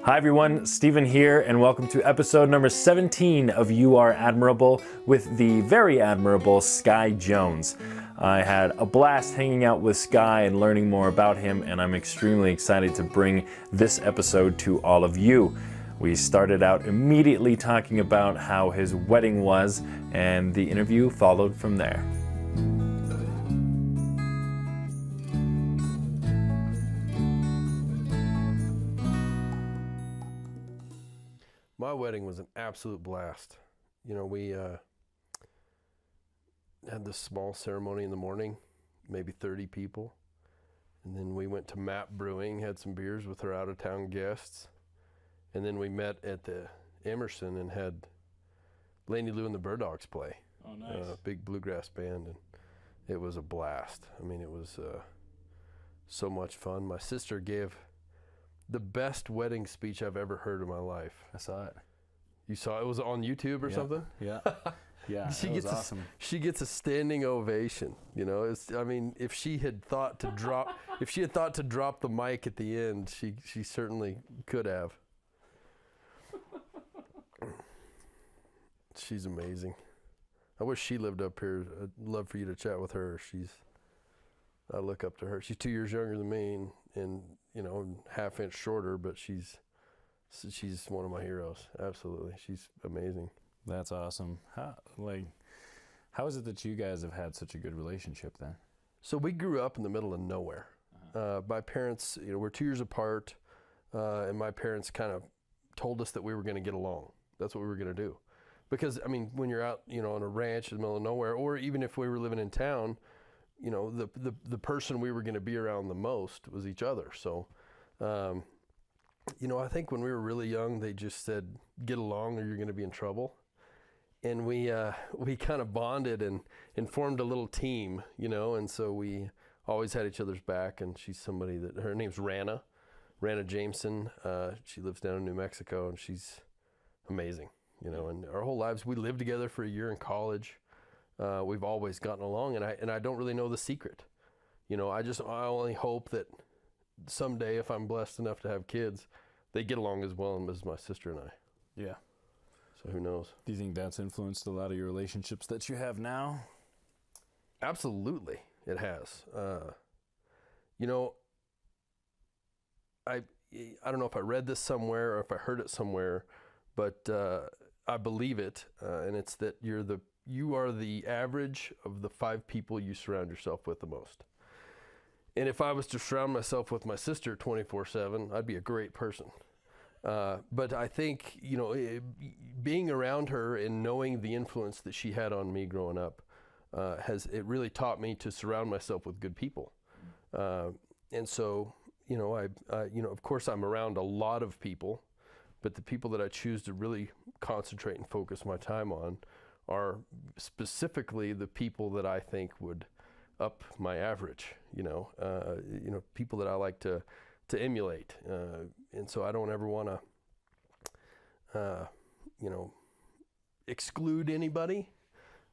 Hi everyone, Stephen here, and welcome to episode number 17 of You Are Admirable with the very admirable Sky Jones. I had a blast hanging out with Sky and learning more about him, and I'm extremely excited to bring this episode to all of you. We started out immediately talking about how his wedding was, and the interview followed from there. My wedding was an absolute blast. You know, we had this small ceremony in the morning, maybe 30 people. And then we went to Map Brewing, had some beers with our out-of-town guests. And then we met at the Emerson and had Laney Lou and the Bird Dogs play. Oh, nice. A big bluegrass band, and it was a blast. I mean, it was so much fun. My sister gave the best wedding speech I've ever heard in my life. I saw it. You saw it? It was on YouTube or something? Yeah. Yeah, She that was gets awesome. She gets a standing ovation. You know, if she had thought to drop, the mic at the end, she certainly could have. She's amazing. I wish she lived up here. I'd love for you to chat with her. I look up to her. She's 2 years younger than me, and you know, half-inch shorter, but she's one of my heroes. Absolutely, she's amazing. That's awesome. How is it that you guys have had such a good relationship then? So we grew up in the middle of nowhere. My parents, you know, we're 2 years apart, and my parents kind of told us that we were going to get along. That's what we were going to do. Because, I mean, when you're out, you know, on a ranch in the middle of nowhere, or even if we were living in town, you know, the person we were going to be around the most was each other. So, you know, I think when we were really young, they just said, get along or you're going to be in trouble. And we kind of bonded and formed a little team, you know, and so we always had each other's back. And she's somebody her name's Rana Jameson. She lives down in New Mexico, and she's amazing, you know, and our whole lives, we lived together for a year in college. We've always gotten along, and I don't really know the secret. You know, I only hope that someday, if I'm blessed enough to have kids, they get along as well as my sister and I. Yeah. So who knows? Do you think that's influenced a lot of your relationships that you have now? Absolutely, it has. You know, I don't know if I read this somewhere or if I heard it somewhere, but I believe it, and it's that you are the average of the 5 people you surround yourself with the most. And if I was to surround myself with my sister 24/7, I'd be a great person. But I think, you know, being around her and knowing the influence that she had on me growing up, it really taught me to surround myself with good people. And so, you know, you know, of course I'm around a lot of people, but the people that I choose to really concentrate and focus my time on are specifically the people that I think would up my average, you know, people that I like to emulate. And so I don't ever want to, you know, exclude anybody.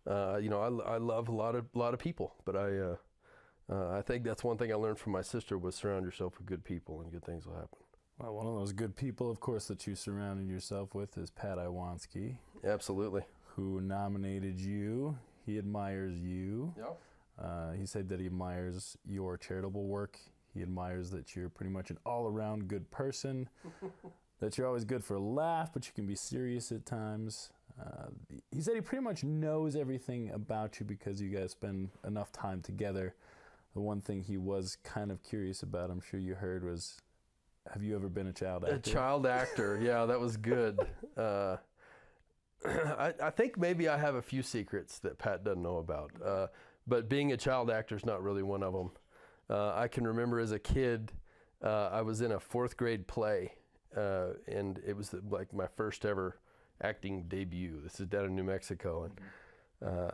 You know, I love a lot of people, but I think that's one thing I learned from my sister was surround yourself with good people and good things will happen. Well, one of those good people, of course, that you surrounded yourself with is Pat Iwanski. Absolutely. Who nominated you. He admires you. Yep. He said that he admires your charitable work. He admires that you're pretty much an all-around good person, that you're always good for a laugh, but you can be serious at times. He said he pretty much knows everything about you because you guys spend enough time together. The one thing he was kind of curious about, I'm sure you heard, was, have you ever been a child actor? A child actor, yeah, that was good. I think maybe I have a few secrets that Pat doesn't know about, but being a child actor is not really one of them. I can remember as a kid, I was in a 4th grade play, and it was like my first ever acting debut. This is down in New Mexico, and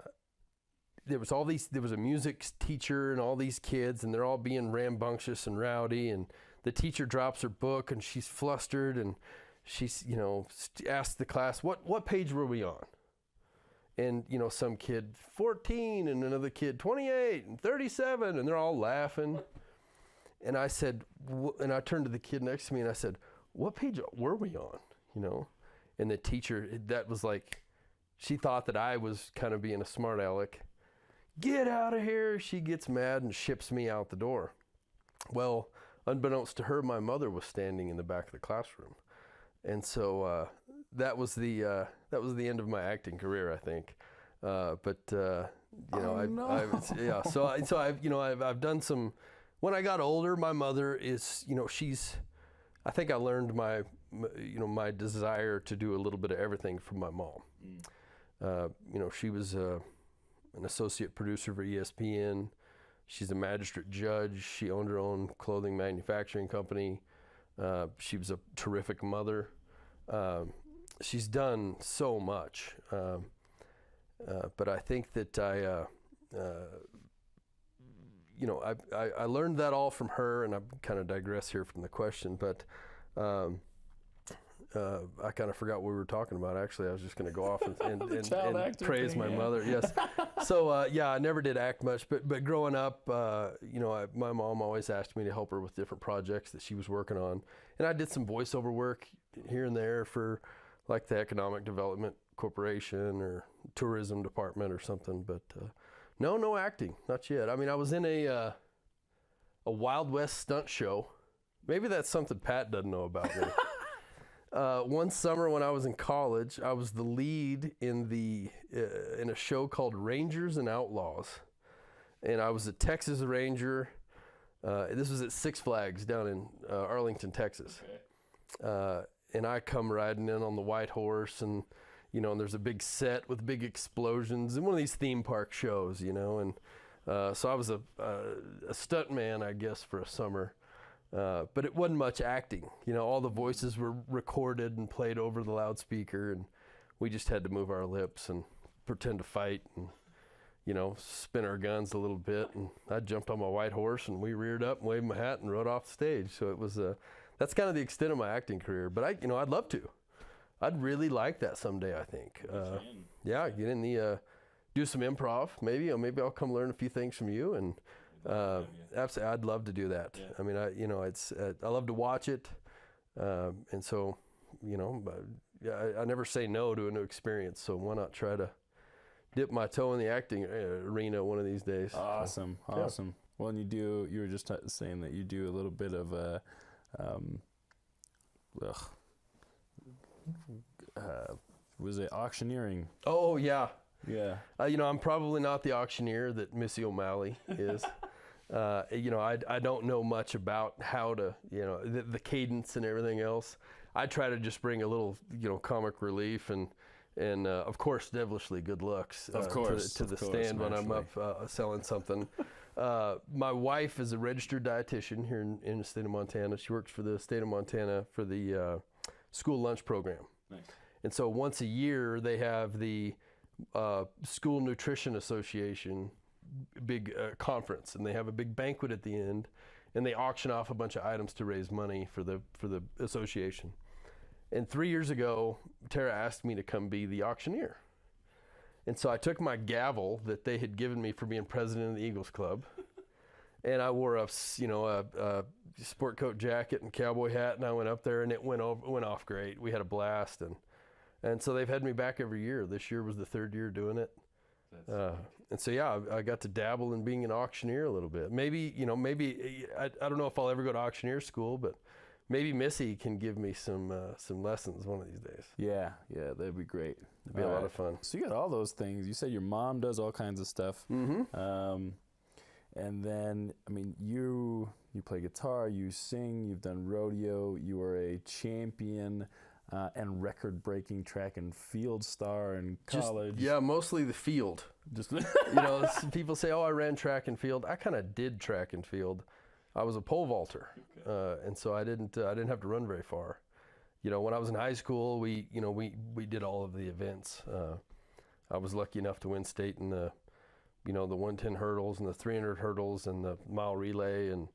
there was a music teacher and all these kids, and they're all being rambunctious and rowdy, and the teacher drops her book, and she's flustered, and she's, you know, asked the class, what page were we on? And, you know, some kid 14 and another kid 28 and 37, and they're all laughing. And I said, and I turned to the kid next to me and I said, what page were we on? You know, and the teacher, that was like, she thought that I was kind of being a smart aleck. Get out of here. She gets mad and ships me out the door. Well, unbeknownst to her, my mother was standing in the back of the classroom. And so that was the end of my acting career, I think. So I've done some. When I got older, my mother is, I think I learned my desire to do a little bit of everything from my mom. She was an associate producer for ESPN. She's a magistrate judge. She owned her own clothing manufacturing company. She was a terrific mother. She's done so much. But I think that I learned that all from her, and I kind of digress here from the question, but I kind of forgot what we were talking about. Actually, I was just going to go off and praise my mother. Yes. So I never did act much, but growing up, my mom always asked me to help her with different projects that she was working on, and I did some voiceover work here and there for like the Economic Development Corporation or Tourism Department or something. But no acting, not yet. I mean, I was in a Wild West stunt show. Maybe that's something Pat doesn't know about me. One summer when I was in college, I was the lead in a show called Rangers and Outlaws, and I was a Texas Ranger. This was at Six Flags down in Arlington, Texas. Okay. And I come riding in on the white horse, and and there's a big set with big explosions, and one of these theme park shows, and so I was a stunt man, I guess, for a summer. But it wasn't much acting. All the voices were recorded and played over the loudspeaker, and we just had to move our lips and pretend to fight and, spin our guns a little bit. And I jumped on my white horse, and we reared up and waved my hat and rode off the stage. So it was that's kind of the extent of my acting career. But I'd love to. I'd really like that someday, I think. Get in do some improv, maybe. Or maybe I'll come learn a few things from you, and absolutely, I'd love to do that. Yeah. I mean, I love to watch it, and so, I never say no to a new experience. So why not try to dip my toe in the acting arena one of these days? Awesome. Yeah. Well, and you were just saying that you do a little bit of was it auctioneering? Oh yeah. Yeah. I'm probably not the auctioneer that Missy O'Malley is. I don't know much about how to, the cadence and everything else. I try to just bring a little, comic relief and of course, devilishly good looks to the stand when I'm up selling something. My wife is a registered dietitian here in the state of Montana. She works for the state of Montana for the school lunch program. Nice. And so once a year, they have the School Nutrition Association big conference, and they have a big banquet at the end, and they auction off a bunch of items to raise money for the association. And 3 years ago, Tara asked me to come be the auctioneer. And so I took my gavel that they had given me for being president of the Eagles Club, and I wore a sport coat jacket and cowboy hat, and I went up there, and it went off great. We had a blast, and so they've had me back every year. This year was the third year doing it. And so, I got to dabble in being an auctioneer a little bit. Maybe I don't know if I'll ever go to auctioneer school, but maybe Missy can give me some lessons one of these days. Yeah, that'd be great. It'd be a lot of fun. So you got all those things. You said your mom does all kinds of stuff. Mm-hmm. And then, I mean, you play guitar, you sing, you've done rodeo, you are a champion and record-breaking track and field star in college. Mostly the field. Just people say, "Oh, I ran track and field." I kind of did track and field. I was a pole vaulter, and so I didn't have to run very far. When I was in high school, we did all of the events. I was lucky enough to win state in the 110 hurdles and the 300 hurdles and the mile relay, and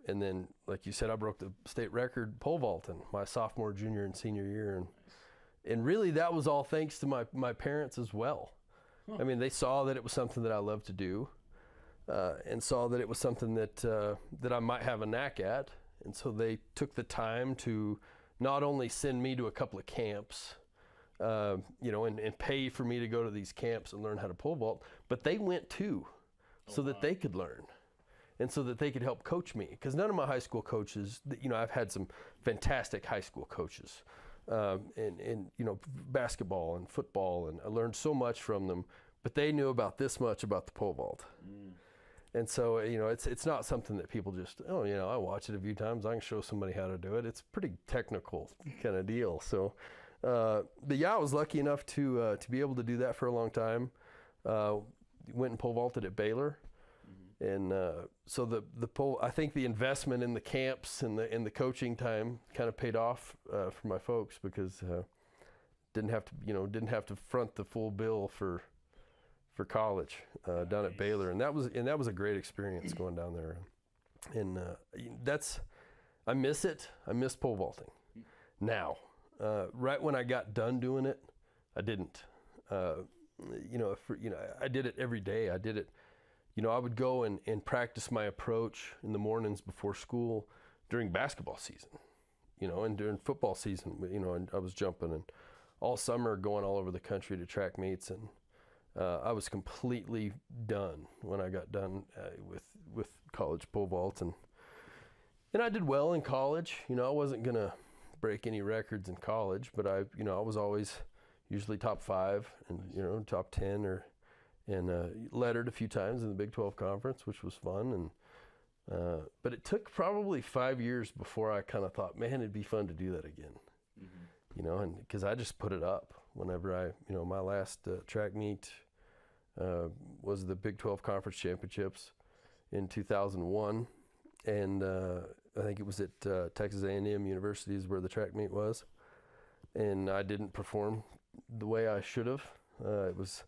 then, like you said, I broke the state record pole vaulting my sophomore, junior, and senior year, and really that was all thanks to my parents as well. Huh. I mean, they saw that it was something that I loved to do, and saw that it was something that I might have a knack at, And so they took the time to not only send me to a couple of camps, and pay for me to go to these camps and learn how to pole vault, but they went too, so that they could learn and so that they could help coach me. Because none of my high school coaches, I've had some fantastic high school coaches in basketball and football, and I learned so much from them, but they knew about this much about the pole vault. And so, it's not something that people just, I watch it a few times, I can show somebody how to do it. It's a pretty technical kind of deal. So, but yeah, I was lucky enough to be able to do that for a long time. Went and pole vaulted at Baylor. And so the pole, I think the investment in the camps and the coaching time kind of paid off for my folks, because didn't have to front the full bill for college down at Baylor, and that was a great experience going down there. And I miss it. I miss pole vaulting. Now, right when I got done doing it, I didn't. I did it every day. I did it. I would go and practice my approach in the mornings before school during basketball season, and during football season, and I was jumping, and all summer going all over the country to track meets, and I was completely done when I got done with college pole vault, and I did well in college. I wasn't gonna break any records in college, but I was always usually top 5 and top 10 and lettered a few times in the Big 12 conference, which was fun. And but it took probably 5 years before I kind of thought, man, it'd be fun to do that again. And because I just put it up whenever my last track meet was the Big 12 Conference Championships in 2001, and I think it was at Texas A&M University is where the track meet was, and I didn't perform the way I should have. It was,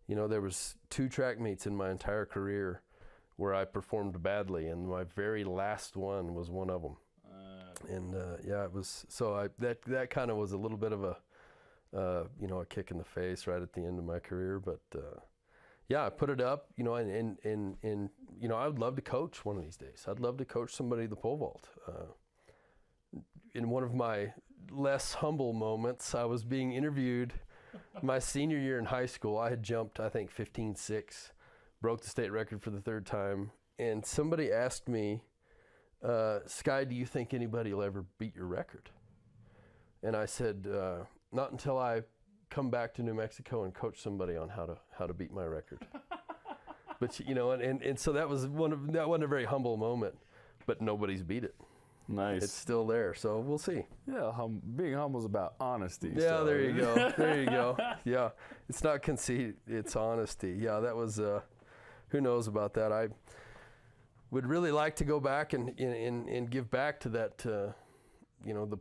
there was 2 track meets in my entire career where I performed badly, and my very last one was one of them. And it was, so that kind of was a little bit of a kick in the face right at the end of my career. But I put it up, and I would love to coach one of these days. I'd love to coach somebody the pole vault. In one of my less humble moments, I was being interviewed my senior year in high school. I had jumped, I think, 15.6, broke the state record for the 3rd time, and somebody asked me, Sky, do you think anybody will ever beat your record? And I said, not until I come back to New Mexico and coach somebody on how to beat my record. But and so that wasn't a very humble moment, but nobody's beat it. Nice. It's still there, so we'll see. Yeah, being humble is about honesty. Yeah, so. there you go. There you go. Yeah, it's not conceit, it's honesty. Yeah, that was, who knows about that. I would really like to go back and give back to that, the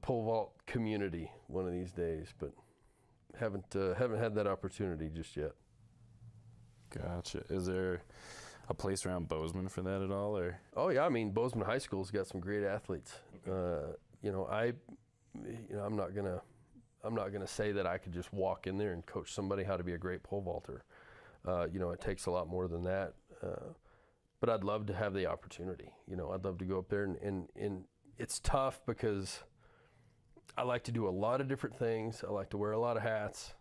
pole vault community one of these days, but haven't had that opportunity just yet. Gotcha. Is there a place around Bozeman for that at all, or? Oh yeah, I mean, Bozeman High School's got some great athletes. Okay. I'm not gonna say that I could just walk in there and coach somebody how to be a great pole vaulter. It takes a lot more than that. But I'd love to have the opportunity. I'd love to go up there, and it's tough because I like to do a lot of different things. I like to wear a lot of hats,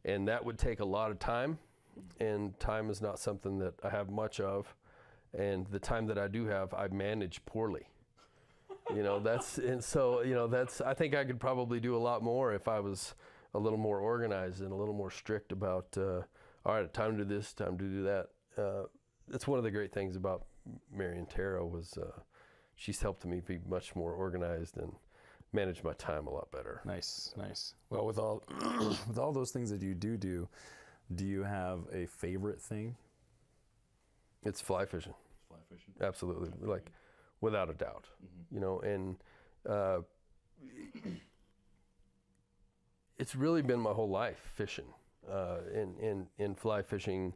and that would take a lot of time, and time is not something that I have much of, and the time that I do have, I manage poorly. I think I could probably do a lot more if I was a little more organized and a little more strict about, all right, time to do this, time to do that. That's one of the great things about Marion Taro was she's helped me be much more organized and manage my time a lot better. Nice. Well, with all with all those things that you do you have a favorite thing? It's fly fishing. Fly fishing? Absolutely, like without a doubt. And it's really been my whole life fishing, in fly fishing.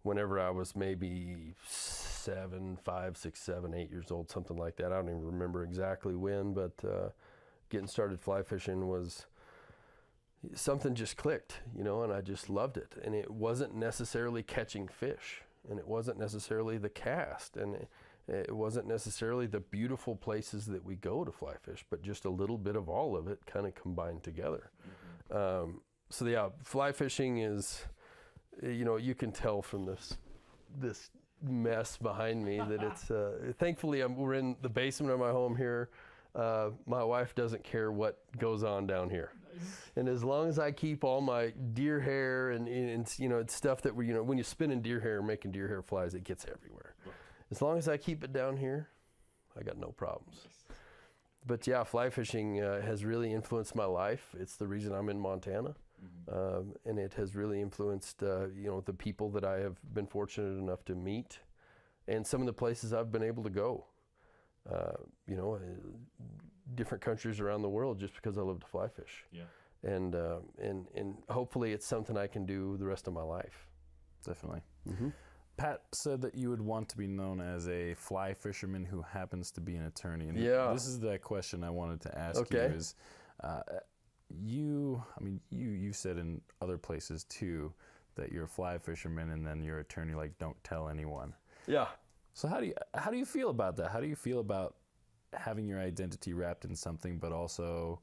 Whenever I was maybe 5, 6, 7, 8 years old, something like that. I don't even remember exactly when, but getting started fly fishing was something just clicked, and I just loved it. And it wasn't necessarily catching fish, and it wasn't necessarily the cast, and It wasn't necessarily the beautiful places that we go to fly fish, but just a little bit of all of it kind of combined together. So yeah, fly fishing is, you can tell from this mess behind me that it's, thankfully we're in the basement of my home here. My wife doesn't care what goes on down here. And as long as I keep all my deer hair and it's stuff that when you spin in deer hair, making deer hair flies, it gets everywhere. As long as I keep it down here, I got no problems. But yeah, fly fishing has really influenced my life. It's the reason I'm in Montana. And it has really influenced, the people that I have been fortunate enough to meet and some of the places I've been able to go. Different countries around the world just because I love to fly fish. Yeah. And hopefully it's something I can do the rest of my life. Definitely. Pat said that you would want to be known as a fly fisherman who happens to be an attorney. And this is that question I wanted to ask you is, you said in other places too that you're a fly fisherman and then your attorney, like, don't tell anyone. Yeah. So how do you feel about that? How do you feel about having your identity wrapped in something, but also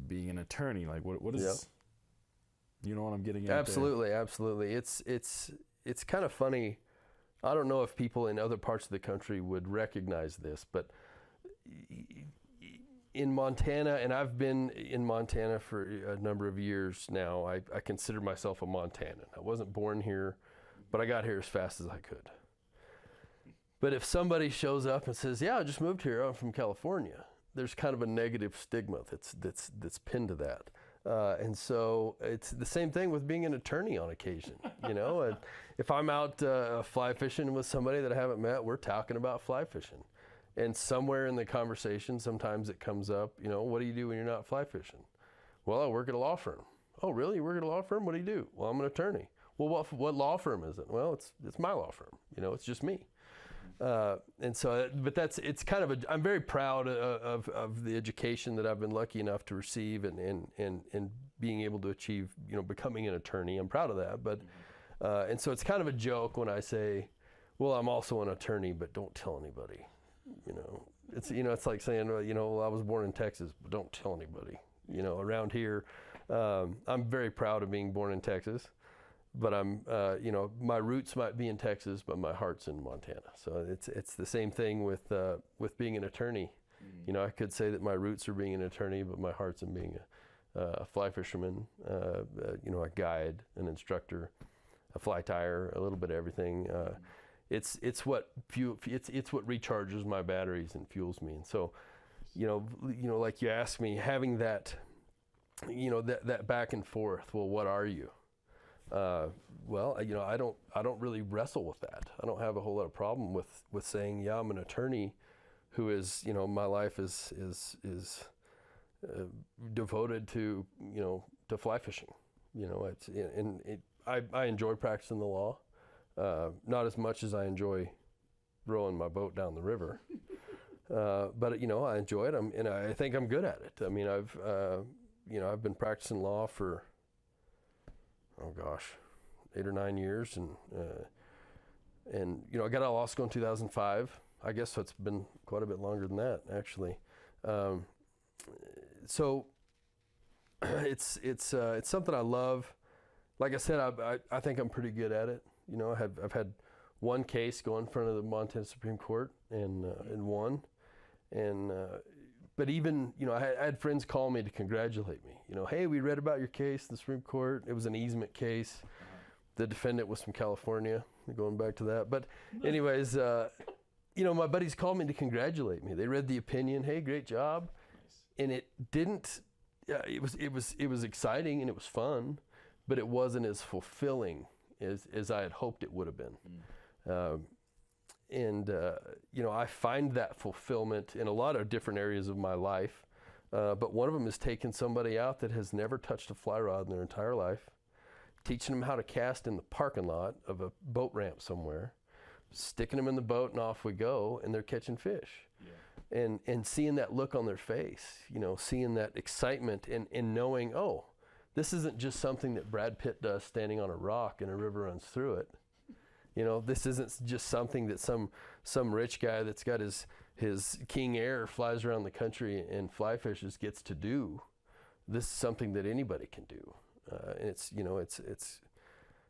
being an attorney? Like, what is? You know what I'm getting at? Absolutely. It's kind of funny. I don't know if people in other parts of the country would recognize this, but in Montana, and I've been in Montana for a number of years now, I consider myself a Montanan. I wasn't born here, but I got here as fast as I could. But if somebody shows up and says, yeah, I just moved here, I'm from California, there's kind of a negative stigma that's pinned to that. And so it's the same thing with being an attorney on occasion, And if I'm out fly fishing with somebody that I haven't met, we're talking about fly fishing. And somewhere in the conversation, sometimes it comes up, what do you do when you're not fly fishing? Well, I work at a law firm. Oh, really? You work at a law firm? What do you do? Well, I'm an attorney. Well, what law firm is it? Well, it's my law firm. It's just me. And so, but it's kind of I'm very proud of the education that I've been lucky enough to receive and being able to achieve, becoming an attorney. I'm proud of that. But, and so it's kind of a joke when I say, well, I'm also an attorney, but don't tell anybody. It's like saying, well, I was born in Texas, but don't tell anybody. Around here, I'm very proud of being born in Texas, but I'm, my roots might be in Texas, but my heart's in Montana. So it's the same thing with being an attorney. I could say that my roots are being an attorney, but my heart's in being a fly fisherman, a guide, an instructor, a fly tyer, a little bit of everything. It's what recharges my batteries and fuels me. And so, like you asked me, having that, that back and forth. Well, what are you? Well, I don't really wrestle with that. I don't have a whole lot of problem with saying, yeah, I'm an attorney, who is, my life is devoted to, to fly fishing. I enjoy practicing the law. Not as much as I enjoy rowing my boat down the river, but I enjoy it. And I think I'm good at it. I mean, I've been practicing law for 8 or 9 years, and I got out of law school in 2005. I guess so it's been quite a bit longer than that, actually. So it's something I love. Like I said, I think I'm pretty good at it. I've had one case go in front of the Montana Supreme Court and won. But even, I had friends call me to congratulate me. Hey, we read about your case in the Supreme Court. It was an easement case. The defendant was from California, going back to that. But anyways, my buddies called me to congratulate me. They read the opinion. Hey, great job. And it didn't, it was exciting and it was fun, but it wasn't as fulfilling as I had hoped it would have been. I find that fulfillment in a lot of different areas of my life. But one of them is taking somebody out that has never touched a fly rod in their entire life, teaching them how to cast in the parking lot of a boat ramp somewhere, sticking them in the boat, and off we go, and they're catching fish. Yeah. And seeing that look on their face, seeing that excitement and knowing, oh, this isn't just something that Brad Pitt does standing on a rock and a river runs through it. You know, this isn't just something that some rich guy that's got his King Air, flies around the country and fly fishes, gets to do. This is something that anybody can do. And it's, you know, it's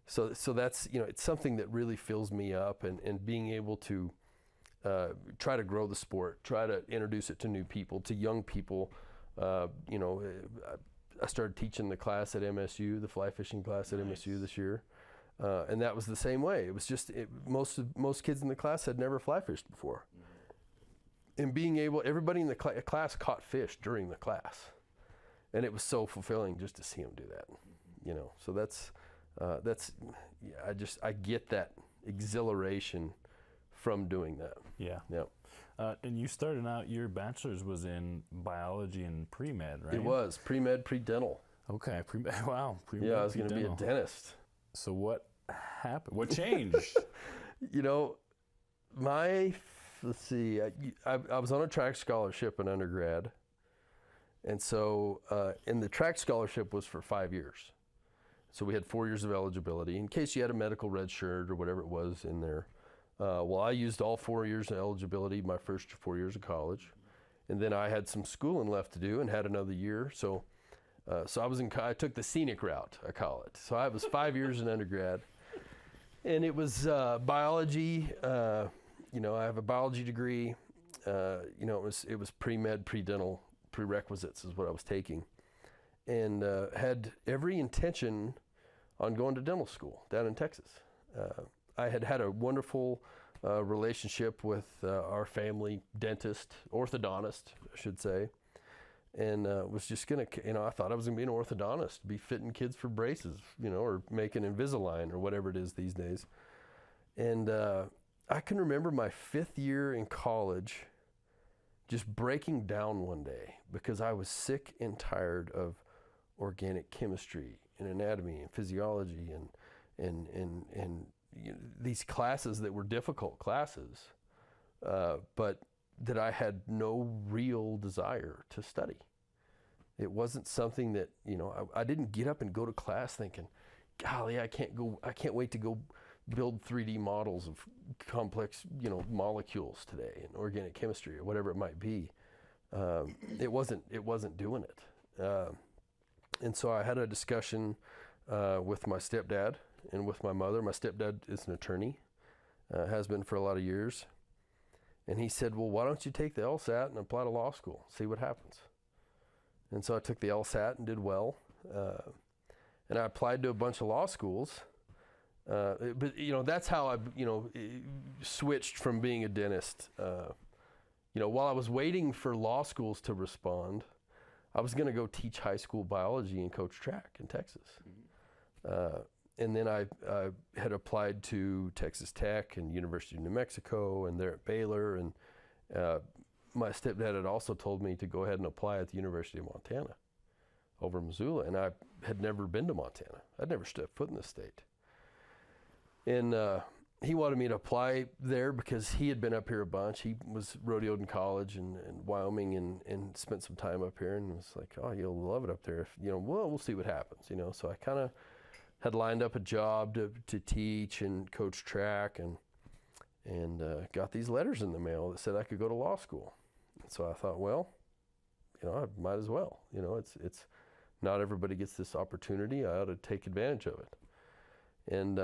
so that's, you know, it's something that really fills me up, and being able to try to grow the sport, try to introduce it to new people, to young people. You know, I started teaching the class at MSU, the fly fishing class at MSU this year. And that was the same way. It was just, most kids in the class had never fly fished before. And being able, everybody in the class caught fish during the class. And it was so fulfilling just to see them do that, you know. So that's yeah, I get that exhilaration from doing that. Yeah. Yeah. And you started out, your bachelor's was in biology and pre-med, right? It was pre-med, pre-dental. Okay. Wow. Pre-med, Yeah, I was going to be a pre-dental. dentist. So what happened? What changed? You know, let's see, I was on a track scholarship in undergrad. And so, and the track scholarship was for 5 years. So we had 4 years of eligibility in case you had a medical red shirt or whatever it was in there. Well, I used all 4 years of eligibility my first 4 years of college. And then I had some schooling left to do and had another year. So I took the scenic route, I call it. So I was 5 years in undergrad. And it was biology. You know, I have a biology degree. You know, it was pre-med, pre-dental prerequisites is what I was taking. And had every intention on going to dental school down in Texas. I had a wonderful relationship with our family dentist, orthodontist, I should say. And was just going to, you know, I thought I was going to be an orthodontist, be fitting kids for braces, you know, or making Invisalign or whatever it is these days. And I can remember my 5th year in college just breaking down one day because I was sick and tired of organic chemistry and anatomy and physiology and you know, these classes that were difficult classes, but that I had no real desire to study. It wasn't something that, you know, I didn't get up and go to class thinking, golly, I can't wait to go build 3D models of complex, you know, molecules today in organic chemistry or whatever it might be. It wasn't doing it. And so I had a discussion with my stepdad and with my mother. My stepdad is an attorney, has been for a lot of years. And he said, well, why don't you take the LSAT and apply to law school, see what happens. And so I took the LSAT and did well. And I applied to a bunch of law schools. But, you know, that's how I, you know, switched from being a dentist. You know, while I was waiting for law schools to respond, I was going to go teach high school biology and coach track in Texas. And then I had applied to Texas Tech and University of New Mexico and there at Baylor. And my stepdad had also told me to go ahead and apply at the University of Montana over in Missoula. And I had never been to Montana. I'd never stepped foot in the state. And he wanted me to apply there because he had been up here a bunch. He was rodeoed in college in Wyoming and spent some time up here and was like, oh, you'll love it up there. If, you know, well, we'll see what happens, you know. So I kind of had lined up a job to teach and coach track and got these letters in the mail that said I could go to law school. And so I thought, well, you know, I might as well. You know, it's not everybody gets this opportunity. I ought to take advantage of it. And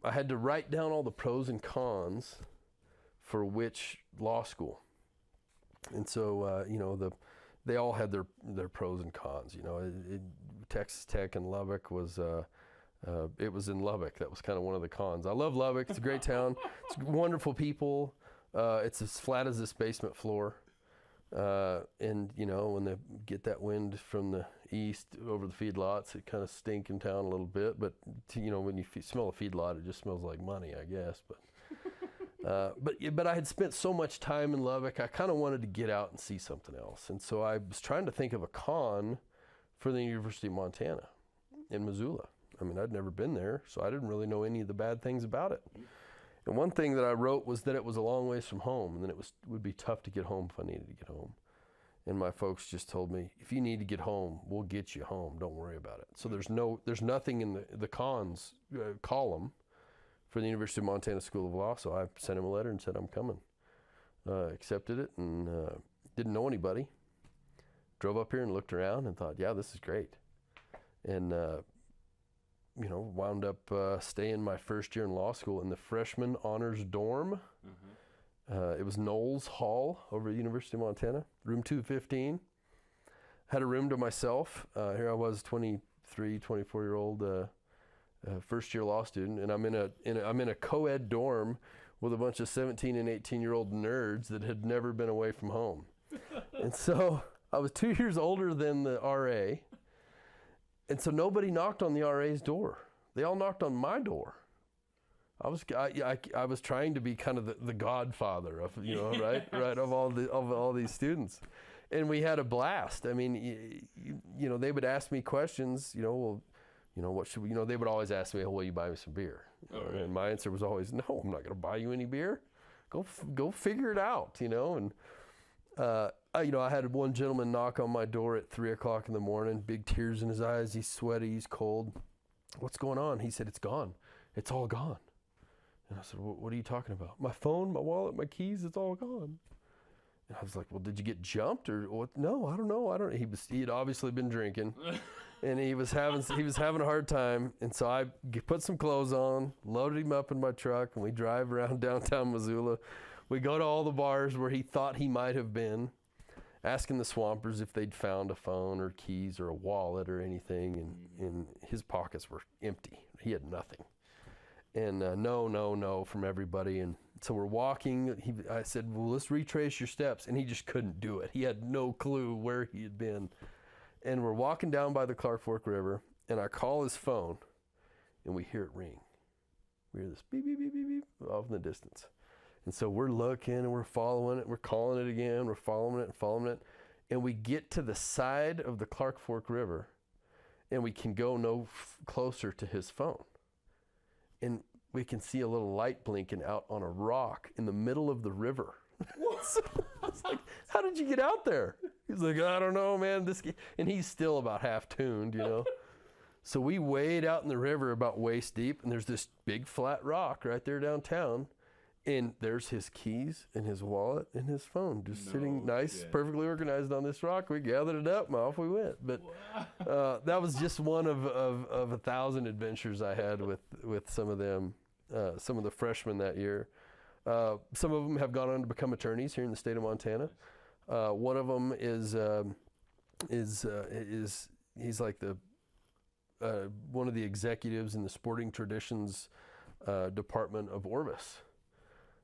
I had to write down all the pros and cons for which law school. And so, you know, they all had their pros and cons. You know, Texas Tech and Lubbock was, it was in Lubbock. That was kind of one of the cons. I love Lubbock. It's a great town. It's wonderful people. It's as flat as this basement floor. And, you know, when they get that wind from the east over the feedlots, it kind of stink in town a little bit. But, you know, when you smell a feedlot, it just smells like money, I guess. But I had spent so much time in Lubbock, I kind of wanted to get out and see something else. And so I was trying to think of a con for the University of Montana in Missoula. I mean, I'd never been there, so I didn't really know any of the bad things about it. And one thing that I wrote was that it was a long ways from home, and then it would be tough to get home if I needed to get home. And my folks just told me, if you need to get home, we'll get you home. Don't worry about it. So there's nothing in the cons column for the University of Montana School of Law. So I sent him a letter and said, I'm coming. Accepted it and didn't know anybody. Drove up here and looked around and thought, yeah, this is great. And, wound up staying my first year in law school in the freshman honors dorm. It was Knowles Hall over at the University of Montana, room 215. Had a room to myself. Here I was, 23, 24-year-old first year law student, and I'm in a co-ed dorm with a bunch of 17 and 18-year-old nerds that had never been away from home. And so I was 2 years older than the RA, and so nobody knocked on the RA's door. They all knocked on my door. I was trying to be kind of the godfather of, right, of all these students, and we had a blast. I mean, they would ask me questions. What should we? They would always ask me, "Will you buy me some beer?" And my answer was always, "No, I'm not going to buy you any beer. Go figure it out." And I had one gentleman knock on my door at 3:00 in the morning, big tears in his eyes. He's sweaty, he's cold. What's going on? He said, "It's gone. It's all gone." And I said, "What are you talking about?" "My phone, my wallet, my keys, it's all gone." And I was like, "Well, did you get jumped or what?" "No, I don't know. He had obviously been drinking and he was having a hard time. And so I put some clothes on, loaded him up in my truck, and we drive around downtown Missoula. We go to all the bars where he thought he might have been, asking the Swampers if they'd found a phone or keys or a wallet or anything. And his pockets were empty. He had nothing. And no from everybody. And so we're walking. I said, "Well, let's retrace your steps." And he just couldn't do it. He had no clue where he had been. And we're walking down by the Clark Fork River, and I call his phone, and we hear it ring. We hear this beep, beep, beep, beep, beep off in the distance. And so we're looking, and we're following it. We're calling it again. We're following it and following it. And we get to the side of the Clark Fork River, and we can go no closer to his phone. And we can see a little light blinking out on a rock in the middle of the river. So I was like, "How did you get out there?" He's like, "I don't know, man." And he's still about half tuned, So we wade out in the river about waist deep, and there's this big flat rock right there downtown. And there's his keys and his wallet and his phone just sitting nice, perfectly organized on this rock. We gathered it up and off we went. But that was just one of 1,000 adventures I had with some of them, some of the freshmen that year. Some of them have gone on to become attorneys here in the state of Montana. One of them is he's like one of the executives in the sporting traditions department of Orvis.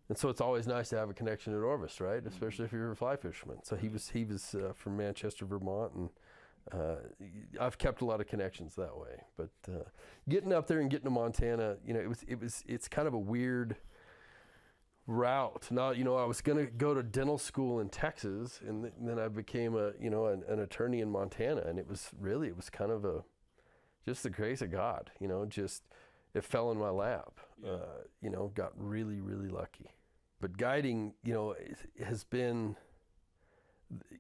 And so it's always nice to have a connection at Orvis, right? Especially if you're a fly fisherman. So he was from Manchester, Vermont, and I've kept a lot of connections that way. But getting up there and getting to Montana, it's kind of a weird route. Now, I was going to go to dental school in Texas, and then I became an attorney in Montana, and it was kind of just the grace of God. It fell in my lap. Got really, really lucky. But guiding, has been,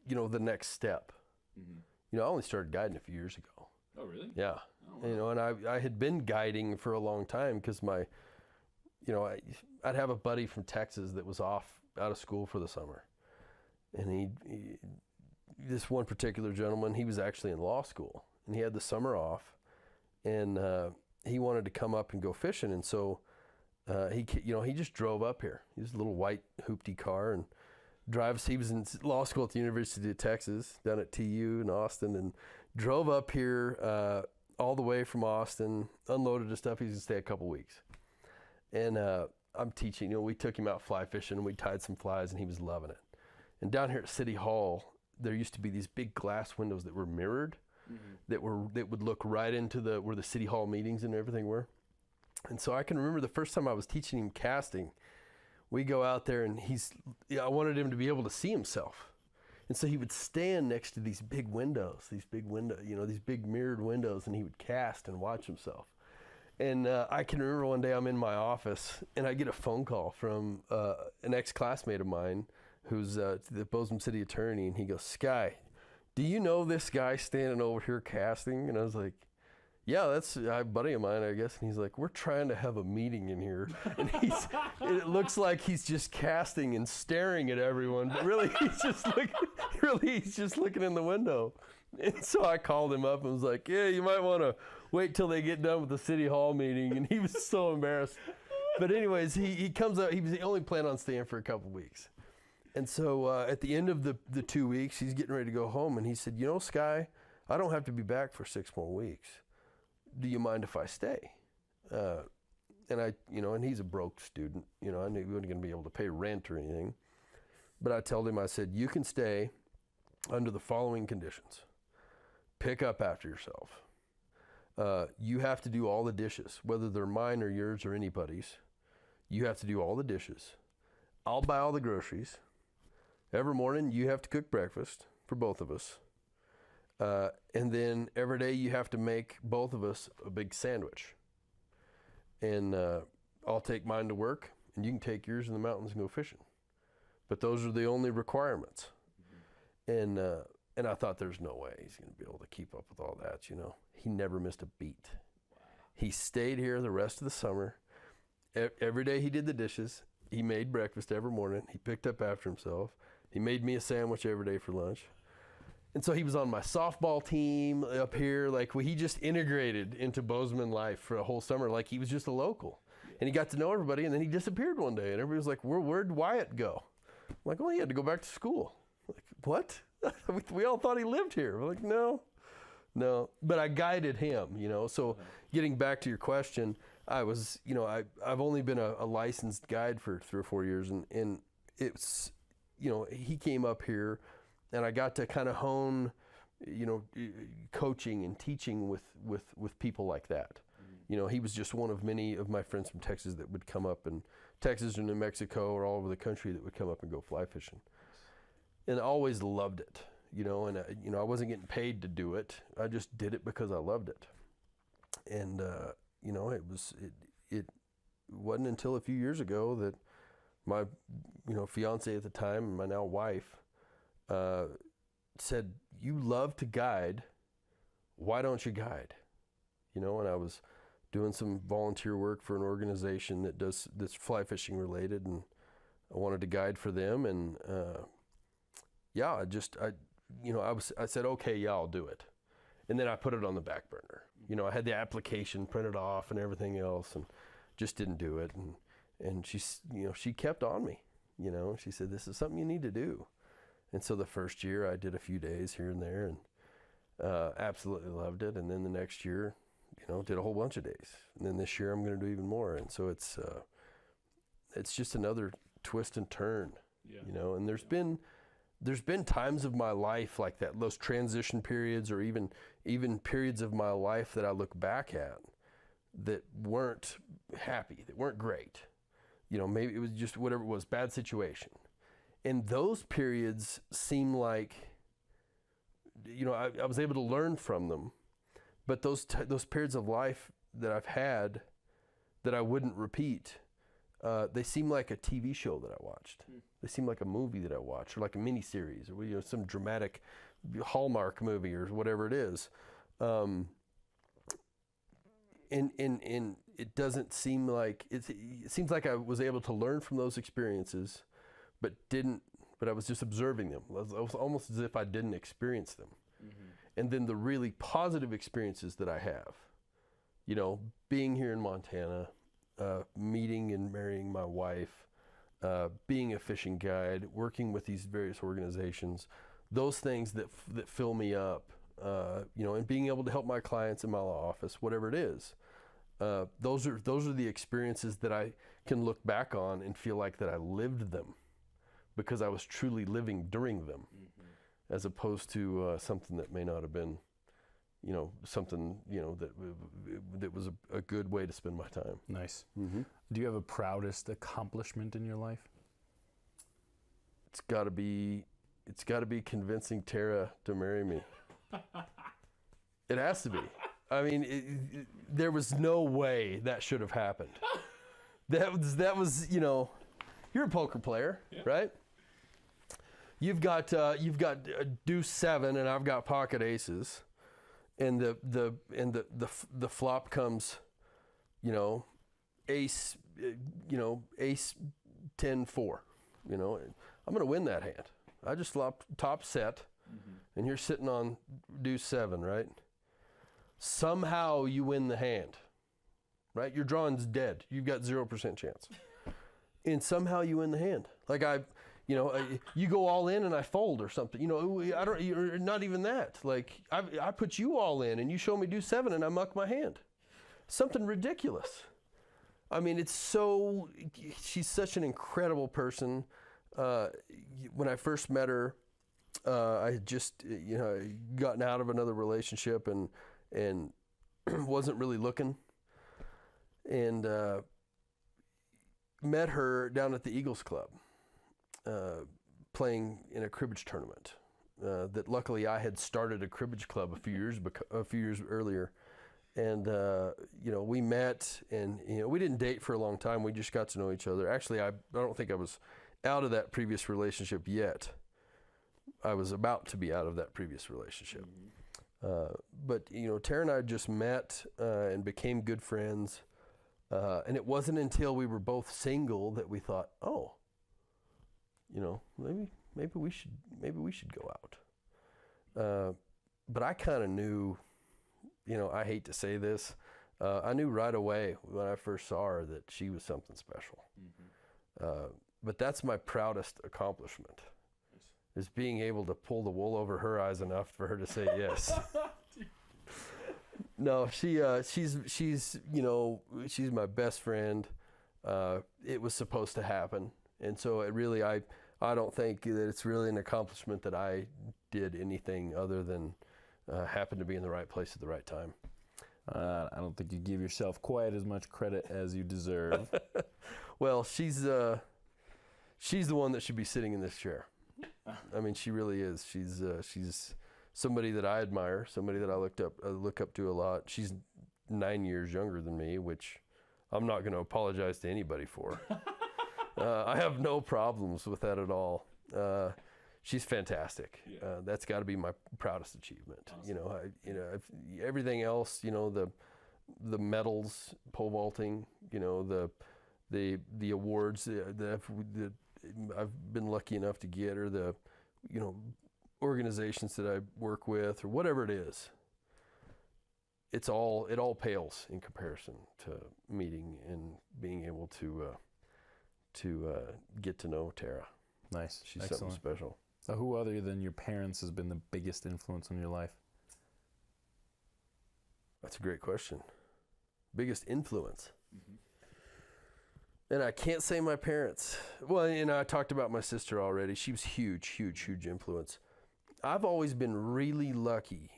the next step. I only started guiding a few years ago. Oh, really? Yeah. Oh, wow. And I had been guiding for a long time because I'd have a buddy from Texas that was out of school for the summer. And this one particular gentleman, he was actually in law school, and he had the summer off, and he wanted to come up and go fishing. And so he just drove up here. He was a little white hoopty car and drives. He was in law school at the University of Texas down at TU in Austin, and drove up here all the way from Austin, unloaded his stuff. He's going to stay a couple weeks. And I'm teaching, we took him out fly fishing, and we tied some flies, and he was loving it. And down here at City Hall, there used to be these big glass windows that were mirrored, that would look right into where the City Hall meetings and everything were. And so I can remember the first time I was teaching him casting, we go out there, and I wanted him to be able to see himself. And so he would stand next to these big windows, these big mirrored windows, and he would cast and watch himself. And I can remember one day I'm in my office, and I get a phone call from an ex-classmate of mine who's the Bozeman City attorney, and he goes, "Sky, do you know this guy standing over here casting?" And I was like, Yeah, that's a buddy of mine, I guess. And he's like, we're trying to have a meeting in here. And it looks like he's just casting and staring at everyone. But really, he's just looking in the window. And so I called him up and was like, yeah, you might want to wait till they get done with the city hall meeting. And he was so embarrassed. But anyways, he comes up. He only planned on staying for a couple weeks. And so at the end of the 2 weeks, he's getting ready to go home. And he said, you know, Sky, I don't have to be back for 6 more weeks. Do you mind if I stay? And he's a broke student. You know, I knew he wasn't going to be able to pay rent or anything. But I told him, I said, you can stay under the following conditions. Pick up after yourself. You have to do all the dishes, whether they're mine or yours or anybody's. You have to do all the dishes. I'll buy all the groceries. Every morning you have to cook breakfast for both of us. And then every day you have to make both of us a big sandwich. And I'll take mine to work, and you can take yours in the mountains and go fishing. But those are the only requirements. And I thought, there's no way he's going to be able to keep up with all that, you know. He never missed a beat. Wow. He stayed here the rest of the summer. Every day he did the dishes. He made breakfast every morning. He picked up after himself. He made me a sandwich every day for lunch. And so he was on my softball team up here. Like, he just integrated into Bozeman life for a whole summer. Like, he was just a local. And he got to know everybody, and then he disappeared one day. And everybody was like, where'd Wyatt go? I'm like, well, he had to go back to school. Like, what? We all thought he lived here. We're like, no. But I guided him, you know. So getting back to your question, I was, you know, I've only been a licensed guide for 3 or 4 years. And it's, you know, he came up here, and I got to kind of hone, you know, coaching and teaching with people like that. You know, he was just one of many of my friends from Texas that would come up, and Texas or New Mexico or all over the country that would come up and go fly fishing. And I always loved it, you know, and, you know, I wasn't getting paid to do it. I just did it because I loved it. And, you know, it wasn't until a few years ago that my, you know, fiance at the time, and my now wife, said, you love to guide, why don't you guide? You know, and I was doing some volunteer work for an organization that does this fly fishing related, and I wanted to guide for them. And I said, okay, yeah, I'll do it. And then I put it on the back burner. You know, I had the application printed off and everything else, and just didn't do it. And she kept on me, you know, she said, this is something you need to do. And so the first year I did a few days here and there, and absolutely loved it. And then the next year, you know, did a whole bunch of days. And then this year I'm going to do even more. And so it's just another twist and turn, you know. And there's been times of my life like that, those transition periods, or even periods of my life that I look back at that weren't happy, that weren't great. You know, maybe it was just whatever it was, bad situation. And those periods seem like, you know, I was able to learn from them. But those periods of life that I've had that I wouldn't repeat, they seem like a TV show that I watched. They seem like a movie that I watched, or like a miniseries, or, you know, some dramatic Hallmark movie or whatever it is. And it doesn't seem like it seems like I was able to learn from those experiences, but I was just observing them. It was almost as if I didn't experience them. Mm-hmm. And then the really positive experiences that I have, you know, being here in Montana, meeting and marrying my wife, being a fishing guide, working with these various organizations, those things that fill me up, you know, and being able to help my clients in my law office, whatever it is. Those are the experiences that I can look back on and feel like that I lived them, because I was truly living during them, as opposed to something that may not have been, you know, something, you know, that was a good way to spend my time. Nice. Mm-hmm. Do you have a proudest accomplishment in your life? It's got to be convincing Tara to marry me. It has to be. I mean, there was no way that should have happened. That was, you know, you're a poker player, right? You've got deuce 7, and I've got pocket aces, and the flop comes, ace, ace 10-4. I'm gonna win that hand. I just flopped top set, and you're sitting on deuce 7, right? Somehow you win the hand, right? Your drawing's dead. You've got 0% chance, and somehow you win the hand. Like you go all in and I fold or something. You're not even that. Like I put you all in and you show me deuce 7 and I muck my hand. Something ridiculous. I mean, she's such an incredible person. When I first met her, I had just, gotten out of another relationship and wasn't really looking, and met her down at the Eagles Club, playing in a cribbage tournament. That luckily I had started a cribbage club a few years earlier. And, we met, and, we didn't date for a long time. We just got to know each other. Actually, I don't think I was out of that previous relationship yet. I was about to be out of that previous relationship. But, Tara and I just met and became good friends. And it wasn't until we were both single that we thought, maybe we should go out. But I kind of knew, I hate to say this, I knew right away when I first saw her that she was something special. But that's my proudest accomplishment, is being able to pull the wool over her eyes enough for her to say yes. No, she's my best friend. It was supposed to happen, and so it really, I don't think that it's really an accomplishment that I did anything other than happen to be in the right place at the right time. I don't think you give yourself quite as much credit as you deserve. Well, she's the one that should be sitting in this chair. I mean, she really is. She's somebody that I admire, somebody that I look up to a lot. She's 9 years younger than me, which I'm not going to apologize to anybody for. I have no problems with that at all. She's fantastic. Yeah. That's got to be my proudest achievement. Awesome. Everything else, the medals, pole vaulting, the awards that I've been lucky enough to get, or the, organizations that I work with, or whatever it is. It all pales in comparison to meeting and being able to get to know Tara. Nice. She's Excellent. something special. So who other than your parents has been the biggest influence on your life? That's a great question. Biggest influence. And I can't say my parents. Well, I talked about my sister already. She was huge, huge, huge influence. I've always been really lucky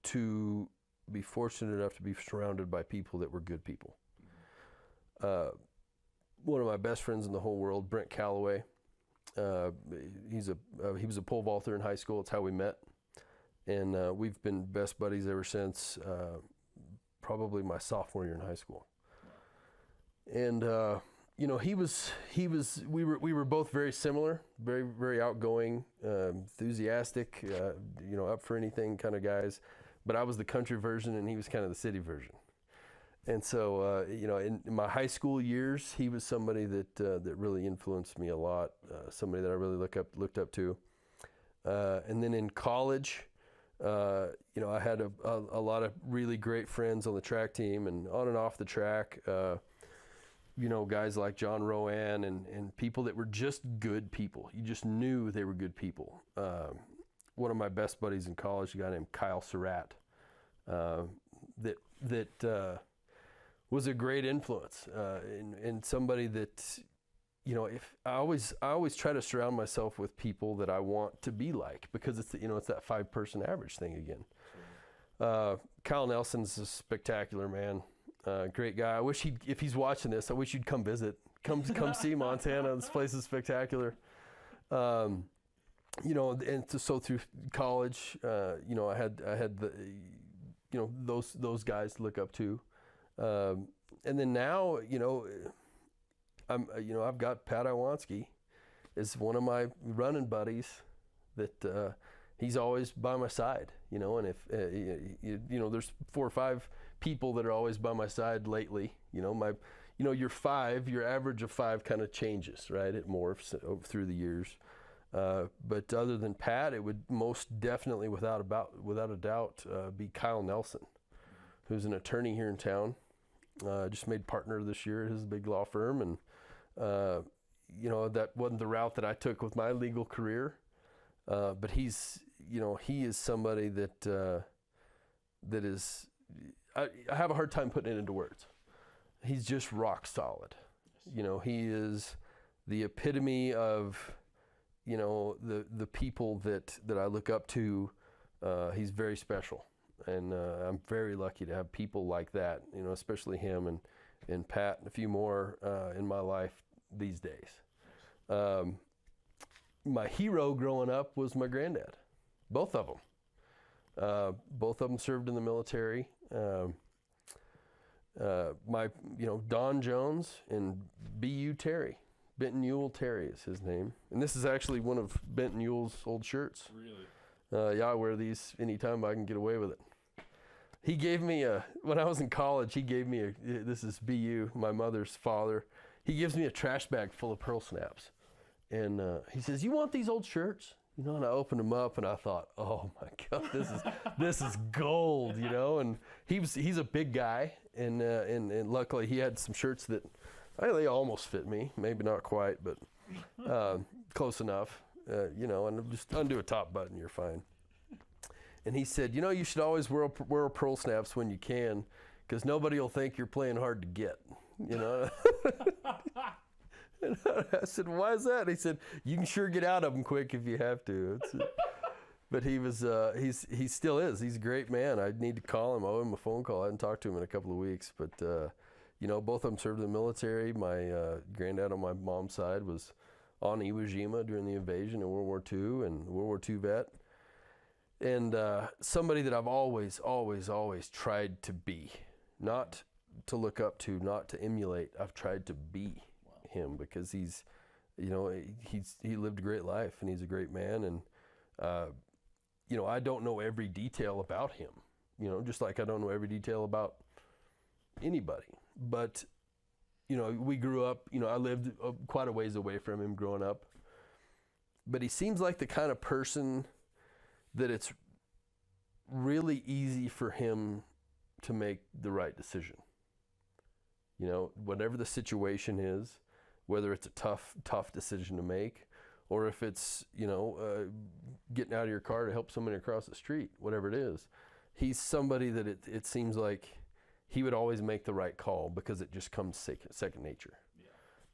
to be fortunate enough to be surrounded by people that were good people. One of my best friends in the whole world, Brent Calloway. He was a pole vaulter in high school. It's how we met, and we've been best buddies ever since. Probably my sophomore year in high school. And we were both very similar, very, very outgoing, enthusiastic, up for anything kind of guys. But I was the country version and he was kind of the city version. And so, in my high school years, he was somebody that really influenced me a lot, somebody that I really looked up to. And then in college, I had a lot of really great friends on the track team and on and off the track. Guys like John Rowan and people that were just good people. You just knew they were good people. One of my best buddies in college, a guy named Kyle Surratt, that was a great influence, and somebody that, if I always try to surround myself with people that I want to be like, because it's that 5-person average thing again. Kyle Nelson's a spectacular man, great guy. I wish if he's watching this, I wish you'd come visit, come see Montana. This place is spectacular. And so through college, I had the, those guys to look up to. And then now, I've got Pat Iwanski is one of my running buddies that he's always by my side, you know. And if you know, there's 4 or 5 people that are always by my side lately. You know, your average of 5 kind of changes, right? It morphs through the years. But other than Pat, it would most definitely, without a doubt, be Kyle Nelson, who's an attorney here in town. Just made partner this year at his big law firm, and you know, that wasn't the route that I took with my legal career. But he is somebody that is, I have a hard time putting it into words. He's just rock solid. You know, he is the epitome of, you know, the people that I look up to. He's very special, and I'm very lucky to have people like that, you know, especially him and Pat and a few more in my life these days. My hero growing up was my granddad. Both of them. Both of them served in the military. Don Jones and B.U. Terry. Benton Ewell Terry is his name. And this is actually one of Benton Ewell's old shirts. Really? Yeah, I wear these anytime I can get away with it. He gave me when I was in college, he gave me this is B.U., my mother's father. He gives me a trash bag full of pearl snaps. And he says, "You want these old shirts?" You know, and I opened them up and I thought, "Oh my God, this is gold," you know. And he's a big guy, and luckily he had some shirts that they almost fit me, maybe not quite, but close enough, you know. And just undo a top button, you're fine. And he said, "You know, you should always wear pearl snaps when you can, because nobody will think you're playing hard to get," you know. And I said, "Why is that?" He said, "You can sure get out of them quick if you have to." But he was, he still is. He's a great man. I need to call him. I owe him a phone call. I hadn't talked to him in a couple of weeks. But, you know, both of them served in the military. My granddad on my mom's side was on Iwo Jima during the invasion in World War II, and World War II vet. And somebody that I've always tried to be, not to look up to, not to emulate. I've tried to be him, because he's, you know, he lived a great life, and he's a great man. And you know, I don't know every detail about him, you know, just like I don't know every detail about anybody. But you know, we grew up, you know, I lived quite a ways away from him growing up. But he seems like the kind of person that it's really easy for him to make the right decision. You know, whatever the situation is, whether it's a tough decision to make, or if it's, you know, getting out of your car to help somebody across the street, whatever it is, he's somebody that it seems like he would always make the right call, because it just comes second nature.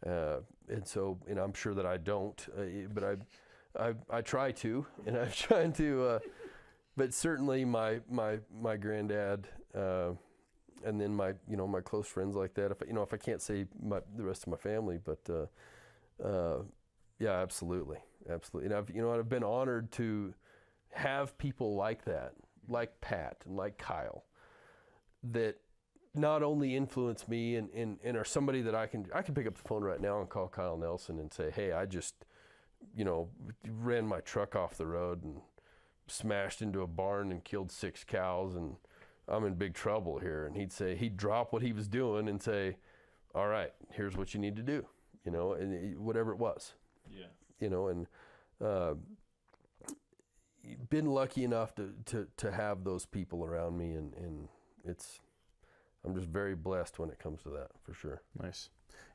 Yeah. And so, and I'm sure that I don't, but I try to, and I'm trying to, but certainly my granddad, and then my close friends like that. If I can't say the rest of my family, but yeah, absolutely. And I've been honored to have people like that, like Pat and like Kyle, that not only influence me and are somebody that I can pick up the phone right now and call Kyle Nelson and say, "Hey, I just, you know, ran my truck off the road and smashed into a barn and killed 6 cows, and I'm in big trouble here." And he'd drop what he was doing and say, "All right, here's what you need to do," you know, and whatever it was. Yeah. You know, and been lucky enough to have those people around me, and I'm just very blessed when it comes to that, for sure. Nice.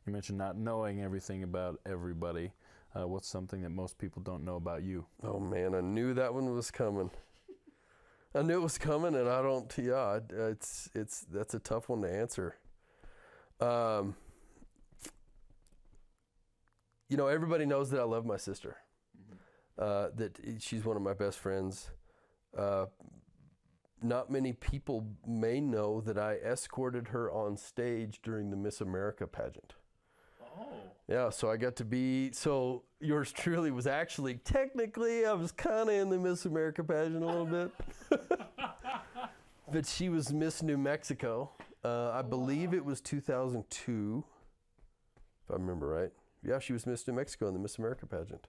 You mentioned not knowing everything about everybody. What's something that most people don't know about you? Oh man, I knew that one was coming. I knew it was coming, and I don't. Yeah, that's a tough one to answer. You know, everybody knows that I love my sister. Mm-hmm. That she's one of my best friends. Not many people may know that I escorted her on stage during the Miss America pageant. Oh. Yeah, so I got to be, so yours truly was actually, technically, I was kind of in the Miss America pageant a little bit. But she was Miss New Mexico. I believe it was 2002, if I remember right. Yeah, she was Miss New Mexico in the Miss America pageant.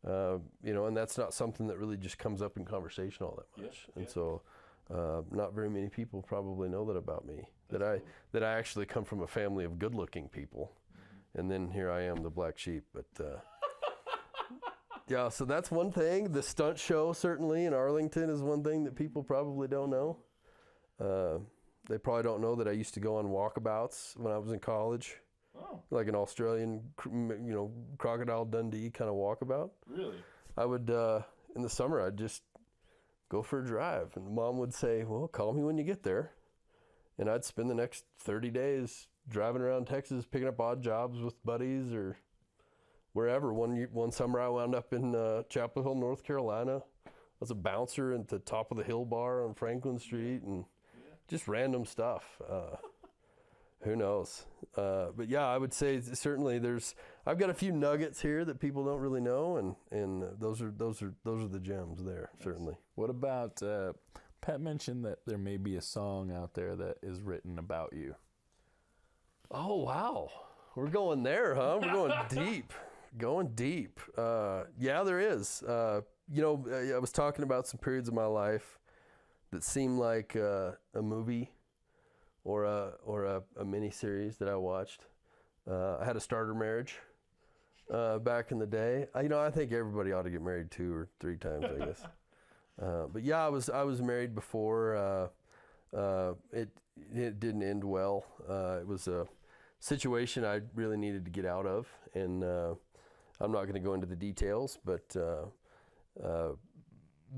You know, and that's not something that really just comes up in conversation all that much. And so not very many people probably know that about me, that I actually come from a family of good-looking people. And then here I am, the black sheep. But yeah, so that's one thing. The stunt show, certainly, in Arlington is one thing that people probably don't know. They probably don't know that I used to go on walkabouts when I was in college. Oh. Like an Australian, you know, Crocodile Dundee kind of walkabout. Really? I would, in the summer, I'd just go for a drive. And Mom would say, well, call me when you get there. And I'd spend the next 30 days driving around Texas, picking up odd jobs with buddies or wherever. One summer I wound up in Chapel Hill, North Carolina. I was a bouncer at the top of the Hill Bar on Franklin Street and just random stuff. Who knows? But yeah, I would say certainly I've got a few nuggets here that people don't really know, and those are the gems there, certainly. What about, Pat mentioned that there may be a song out there that is written about you. Oh, wow. We're going there, huh? We're going deep. Going deep. Yeah, there is. You know, I was talking about some periods of my life that seemed like a movie or a mini series that I watched. I had a starter marriage back in the day. I think everybody ought to get married 2 or 3 times, I guess. But yeah, I was married before. It didn't end well. It was a situation I really needed to get out of, and I'm not going to go into the details, but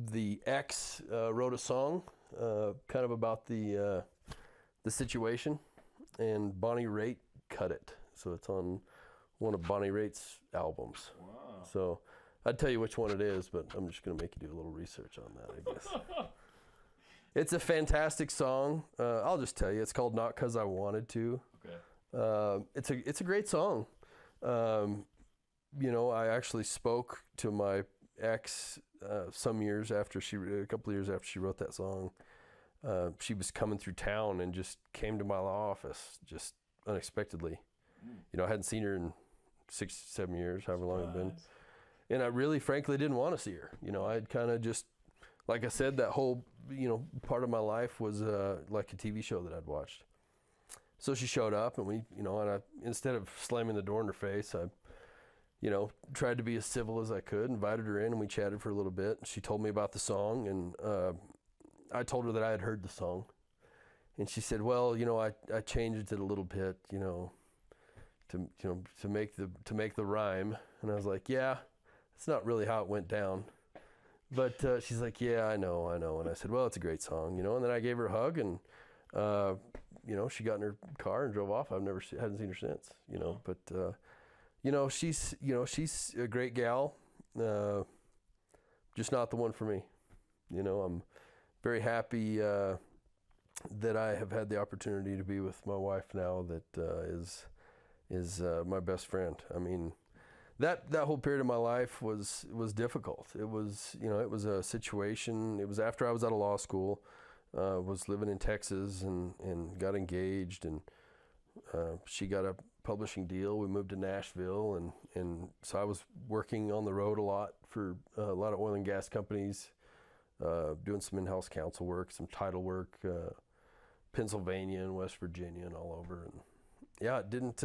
the ex wrote a song kind of about the situation, and Bonnie Raitt cut it. So it's on one of Bonnie Raitt's albums. Wow. So I'd tell you which one it is, but I'm just going to make you do a little research on that, I guess. It's a fantastic song. I'll just tell you, it's called Not 'Cause I Wanted To. Okay. It's a great song. You know, I actually spoke to my ex a couple years after she wrote that song. She was coming through town and just came to my law office just unexpectedly. You know, I hadn't seen her in 6, 7 years, however long it'd been. And I really, frankly, didn't want to see her. You know, I'd kind of just, like I said, that whole, you know, part of my life was like a TV show that I'd watched. So she showed up, and we, you know, and I, instead of slamming the door in her face, I, you know, tried to be as civil as I could, invited her in, and we chatted for a little bit. She told me about the song, and I told her that I had heard the song. And she said, well, you know, I changed it a little bit, you know, to make the rhyme. And I was like, yeah, it's not really how it went down. But she's like, yeah, I know. And I said, well, it's a great song, you know. And then I gave her a hug, and you know, she got in her car and drove off. Hadn't seen her since, you know. But you know, she's a great gal, just not the one for me. You know, I'm very happy that I have had the opportunity to be with my wife now. That is my best friend. I mean, that whole period of my life was difficult. It was, you know, it was a situation. It was after I was out of law school. Was living in Texas and got engaged, and she got a publishing deal. We moved to Nashville, and so I was working on the road a lot for a lot of oil and gas companies, doing some in-house counsel work, some title work, Pennsylvania and West Virginia and all over. And yeah, it didn't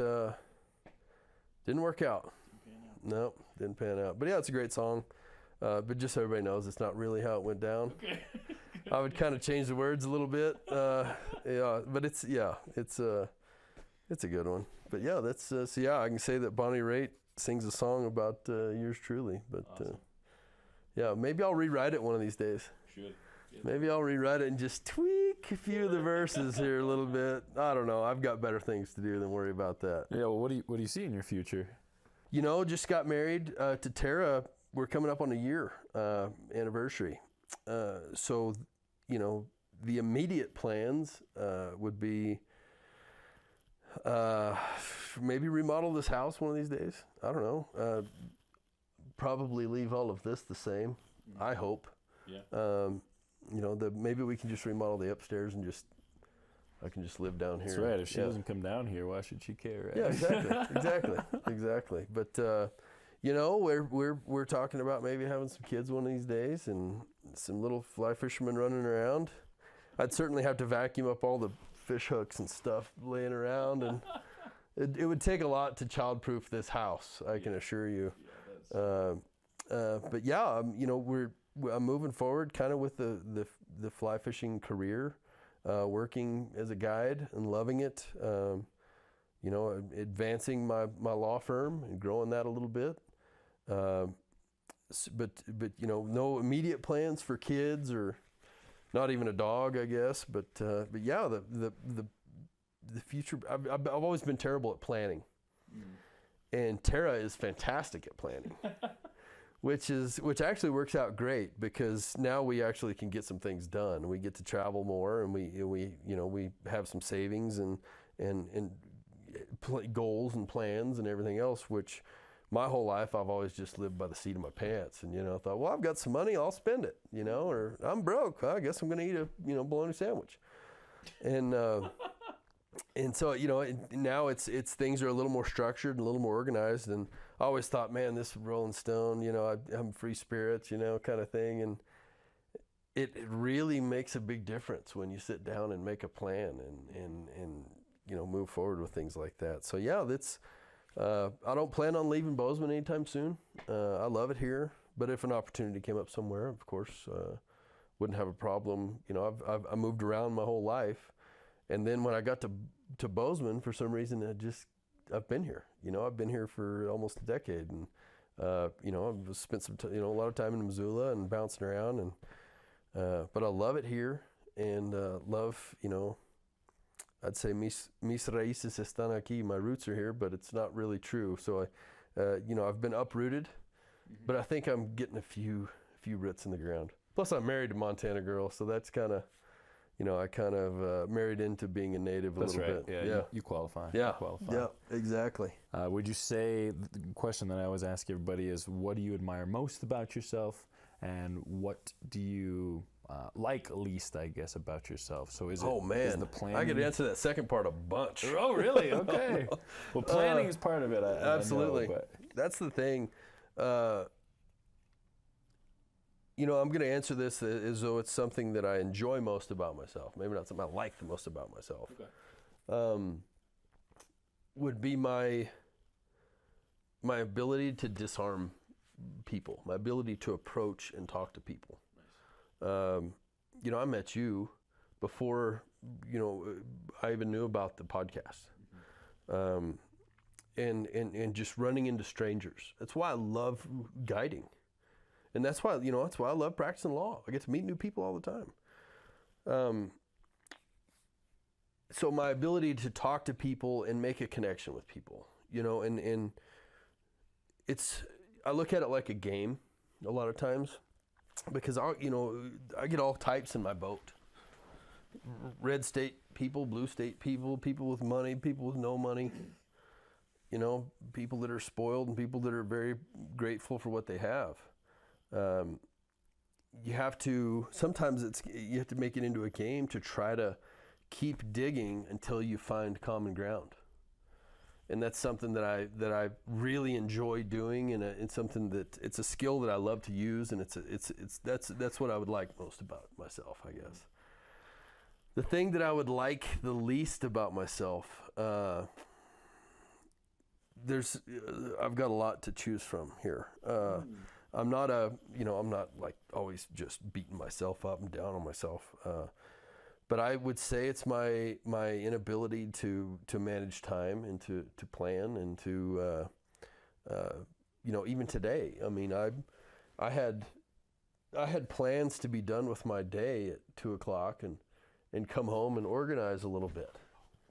work out. No, didn't pan out. But yeah, it's a great song. But just so everybody knows, it's not really how it went down. Okay. I would kind of change the words a little bit. Yeah, but it's a good one. But yeah, that's so yeah, I can say that Bonnie Raitt sings a song about yours truly. But Awesome. yeah, maybe I'll rewrite it one of these days. Should. Maybe I'll rewrite it and just tweak a few of the verses here a little bit. I don't know. I've got better things to do than worry about that. Yeah, well, what do you see in your future? You know, just got married to Tara. We're coming up on a year anniversary. So, you know, the immediate plans would be maybe remodel this house one of these days. I don't know. Probably leave all of this the same. I hope. Yeah. You know, maybe we can just remodel the upstairs and I can just live down here. That's right. If she doesn't come down here, why should she care? Right? Yeah, exactly. But, you know, we're talking about maybe having some kids one of these days and some little fly fishermen running around. I'd certainly have to vacuum up all the fish hooks and stuff laying around, and it would take a lot to childproof this house, I can assure you. But yeah, you know, I'm moving forward kind of with the fly fishing career, working as a guide and loving it. You know, advancing my law firm and growing that a little bit. But you know, no immediate plans for kids or not even a dog, I guess. But yeah, the future. I've always been terrible at planning, and Tara is fantastic at planning. Which actually works out great, because now we actually can get some things done. We get to travel more, and we you know, we have some savings and goals and plans and everything else, which my whole life I've always just lived by the seat of my pants, and, you know, thought, well, I've got some money, I'll spend it, you know, or I'm broke, I guess I'm going to eat a, you know, bologna sandwich. And so, you know, now it's things are a little more structured and a little more organized. And I always thought, man, this Rolling Stone, you know, I'm free spirits, you know, kind of thing. And it really makes a big difference when you sit down and make a plan and you know, move forward with things like that. So yeah, that's I don't plan on leaving Bozeman anytime soon. I love it here, but if an opportunity came up somewhere, of course, wouldn't have a problem. You know, I moved around my whole life. And then when I got to Bozeman, for some reason, I've been here. You know, I've been here for almost a decade, and you know, I've spent some you know, a lot of time in Missoula and bouncing around, and but I love it here, and love, you know, I'd say mis raíces están aquí. My roots are here, but it's not really true. So you know, I've been uprooted, but I think I'm getting a few roots in the ground. Plus, I'm married to a Montana girl, so that's kind of, you know, I kind of married into being a native a little bit. Yeah, you qualify. Yeah, you qualify. Yeah, exactly. Would you say, the question that I always ask everybody is, what do you admire most about yourself, and what do you like least, I guess, about yourself? So is it, is the planning? I could answer that second part a bunch. Oh, really? Okay. Well, planning is part of it. Absolutely. I know, but that's the thing. You know, I'm going to answer this as though it's something that I enjoy most about myself. Maybe not something I like the most about myself. Okay. Would be my ability to disarm people, my ability to approach and talk to people. Nice. You know, I met you before, you know, I even knew about the podcast. And just running into strangers. That's why I love guiding. And that's why, you know, that's why I love practicing law. I get to meet new people all the time. So my ability to talk to people and make a connection with people, you know, and I look at it like a game a lot of times, because you know, I get all types in my boat. Red state people, blue state people, people with money, people with no money, you know, people that are spoiled and people that are very grateful for what they have. You have to, sometimes you have to make it into a game to try to keep digging until you find common ground. And that's something that I really enjoy doing, and it's something that, it's a skill that I love to use, and that's what I would like most about myself, I guess. The thing that I would like the least about myself, I've got a lot to choose from here. I'm not like always just beating myself up and down on myself. But I would say it's my inability to manage time and to plan and to, you know, even today. I mean, I had plans to be done with my day at 2:00 and come home and organize a little bit,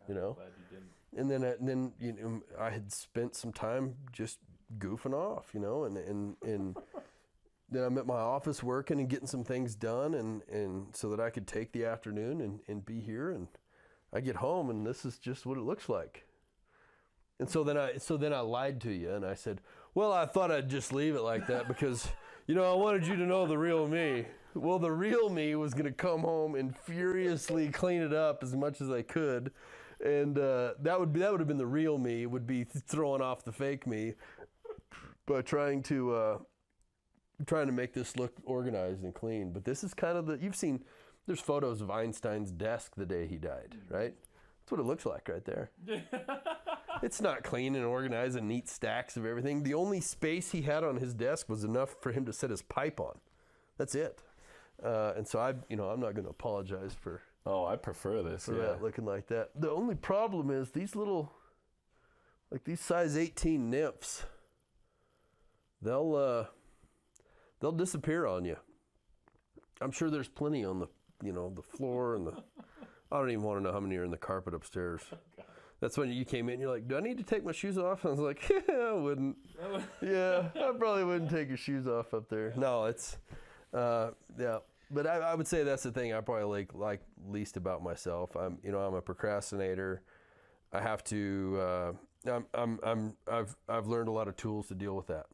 you know. Glad you didn't. And then you know, I had spent some time just goofing off, you know, and then I'm at my office working and getting some things done, and so that I could take the afternoon and be here, and I get home and this is just what it looks like. And so then I lied to you and I said, well, I thought I'd just leave it like that because, you know, I wanted you to know the real me. Well, the real me was going to come home and furiously clean it up as much as I could. And that would have been the real me, would be throwing off the fake me. But trying to make this look organized and clean. But this is kind of you've seen, there's photos of Einstein's desk the day he died, right? That's what it looks like right there. It's not clean and organized and neat stacks of everything. The only space he had on his desk was enough for him to set his pipe on. That's it. And so I'm not going to apologize for. Oh, I prefer this. That looking like that. The only problem is these little, like these size 18 nymphs. They'll disappear on you. I'm sure there's plenty on the floor and I don't even want to know how many are in the carpet upstairs. That's when you came in, you're like, do I need to take my shoes off? And I was like, yeah, I wouldn't. Yeah, I probably wouldn't take your shoes off up there. No, it's, yeah. But I would say that's the thing I probably like least about myself. I'm a procrastinator. I have to, I've learned a lot of tools to deal with that.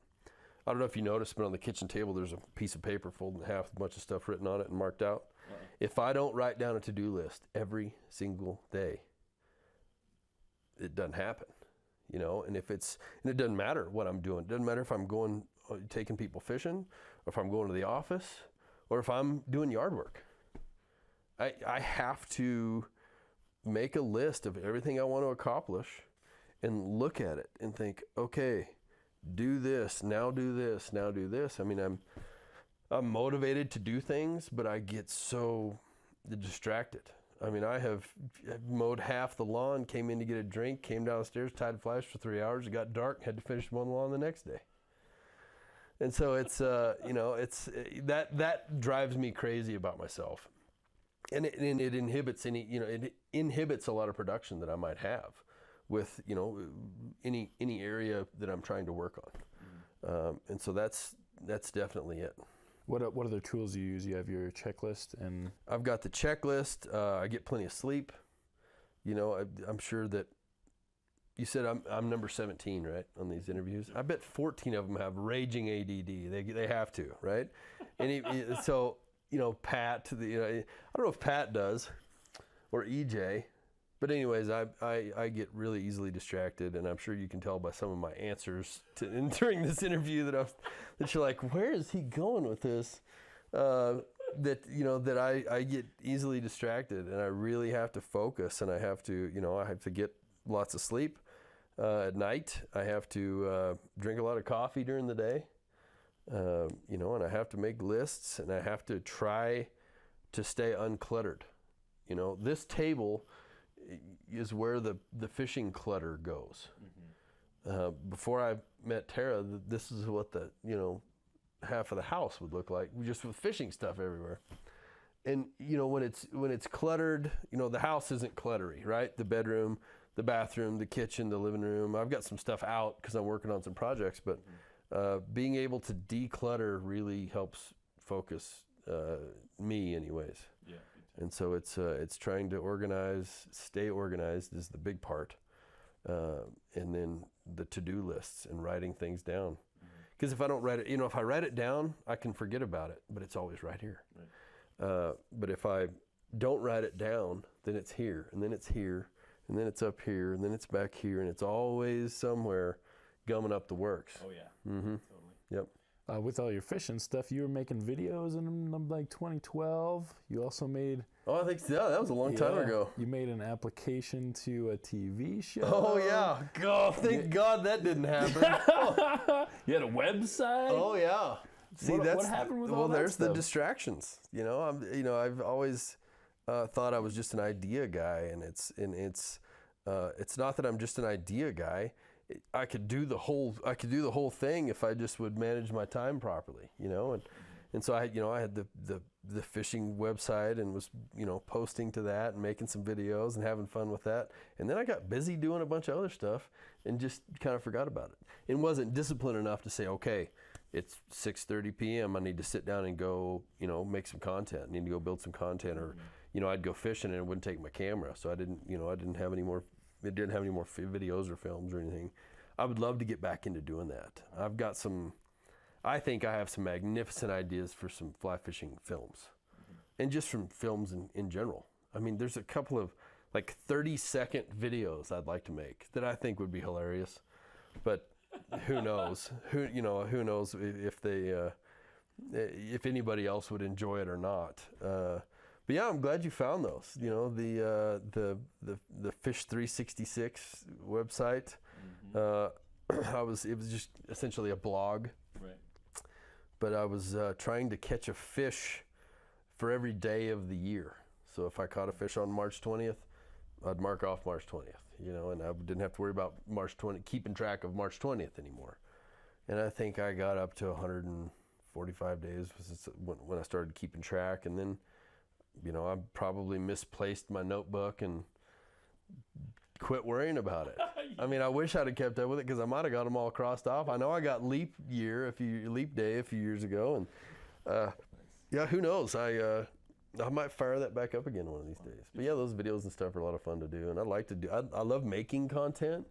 I don't know if you noticed, but on the kitchen table, there's a piece of paper folded in half, a bunch of stuff written on it and marked out. If I don't write down a to-do list every single day, it doesn't happen, and it doesn't matter what I'm doing. It doesn't matter if I'm going, taking people fishing, or if I'm going to the office, or if I'm doing yard work. I have to make a list of everything I want to accomplish and look at it and think, okay, do this, now do this, now do this. I mean, I'm motivated to do things, but I get so distracted. I mean, I have mowed half the lawn, came in to get a drink, came downstairs, tied flies for 3 hours. It got dark, had to finish mowing the lawn the next day. And so it's, that drives me crazy about myself. And it inhibits it inhibits a lot of production that I might have with, any area that I'm trying to work on. And so that's definitely it. What other tools do you use? You have your checklist and... I've got the checklist. I get plenty of sleep. I'm sure that you said I'm number 17, right, on these interviews. I bet 14 of them have raging ADD. They have to, right? And so, Pat, I don't know if Pat does or EJ, but anyways, I get really easily distracted, and I'm sure you can tell by some of my answers during this interview that you're like, where is he going with this? That I get easily distracted, and I really have to focus, and I have to get lots of sleep at night. I have to drink a lot of coffee during the day, and I have to make lists, and I have to try to stay uncluttered. This table is where the fishing clutter goes. Before I met Tara, this is what the half of the house would look like, just with fishing stuff everywhere. And when it's cluttered, the house isn't cluttery, right? The bedroom, the bathroom, the kitchen, the living room. I've got some stuff out because I'm working on some projects, but being able to declutter really helps focus me, anyways. Yeah. And so it's trying to stay organized is the big part, and then the to-do lists and writing things down. Because if I don't write it, if I write it down, I can forget about it, but it's always right here. Right. But if I don't write it down, then it's here, and then it's here, and then it's up here, and then it's back here, and it's always somewhere gumming up the works. Oh yeah, totally. Yep. With all your fishing stuff, you were making videos in like 2012. You also made... Oh, I think so. That was a long time ago. You made an application to a TV show. Oh, yeah. God, thank God that didn't happen. You had a website? Oh, yeah. See, what happened with all that there's stuff? the distractions. I've always thought I was just an idea guy, and it's not that I'm just an idea guy. I could do the whole thing if I just would manage my time properly, and so I had the fishing website and was, posting to that and making some videos and having fun with that. And then I got busy doing a bunch of other stuff and just kind of forgot about it. And wasn't disciplined enough to say, okay, it's 6:30 p.m. I need to sit down and go, make some content. I need to go build some content, or, I'd go fishing and it wouldn't take my camera. So I didn't have any more. It didn't have any more videos or films or anything. I would love to get back into doing that. I think I have some magnificent ideas for some fly fishing films, and just from films in general. I mean, there's a couple of like 30-second videos I'd like to make that I think would be hilarious. But who knows? Who knows if they, if anybody else would enjoy it or not. But yeah, I'm glad you found those. You know, the Fish 366 website. It was just essentially a blog. Right. But I was trying to catch a fish for every day of the year. So if I caught a fish on March 20th, I'd mark off March 20th, you know, and I didn't have to worry about keeping track of March 20th anymore. And I think I got up to 145 days when I started keeping track. And then, you know, I probably misplaced my notebook and quit worrying about it. I mean, I wish I'd have kept up with it because I might have got them all crossed off. I know I got leap day a few years ago, and yeah, who knows? I might fire that back up again one of these days. But yeah, those videos and stuff are a lot of fun to do, and I like to do. I love making content,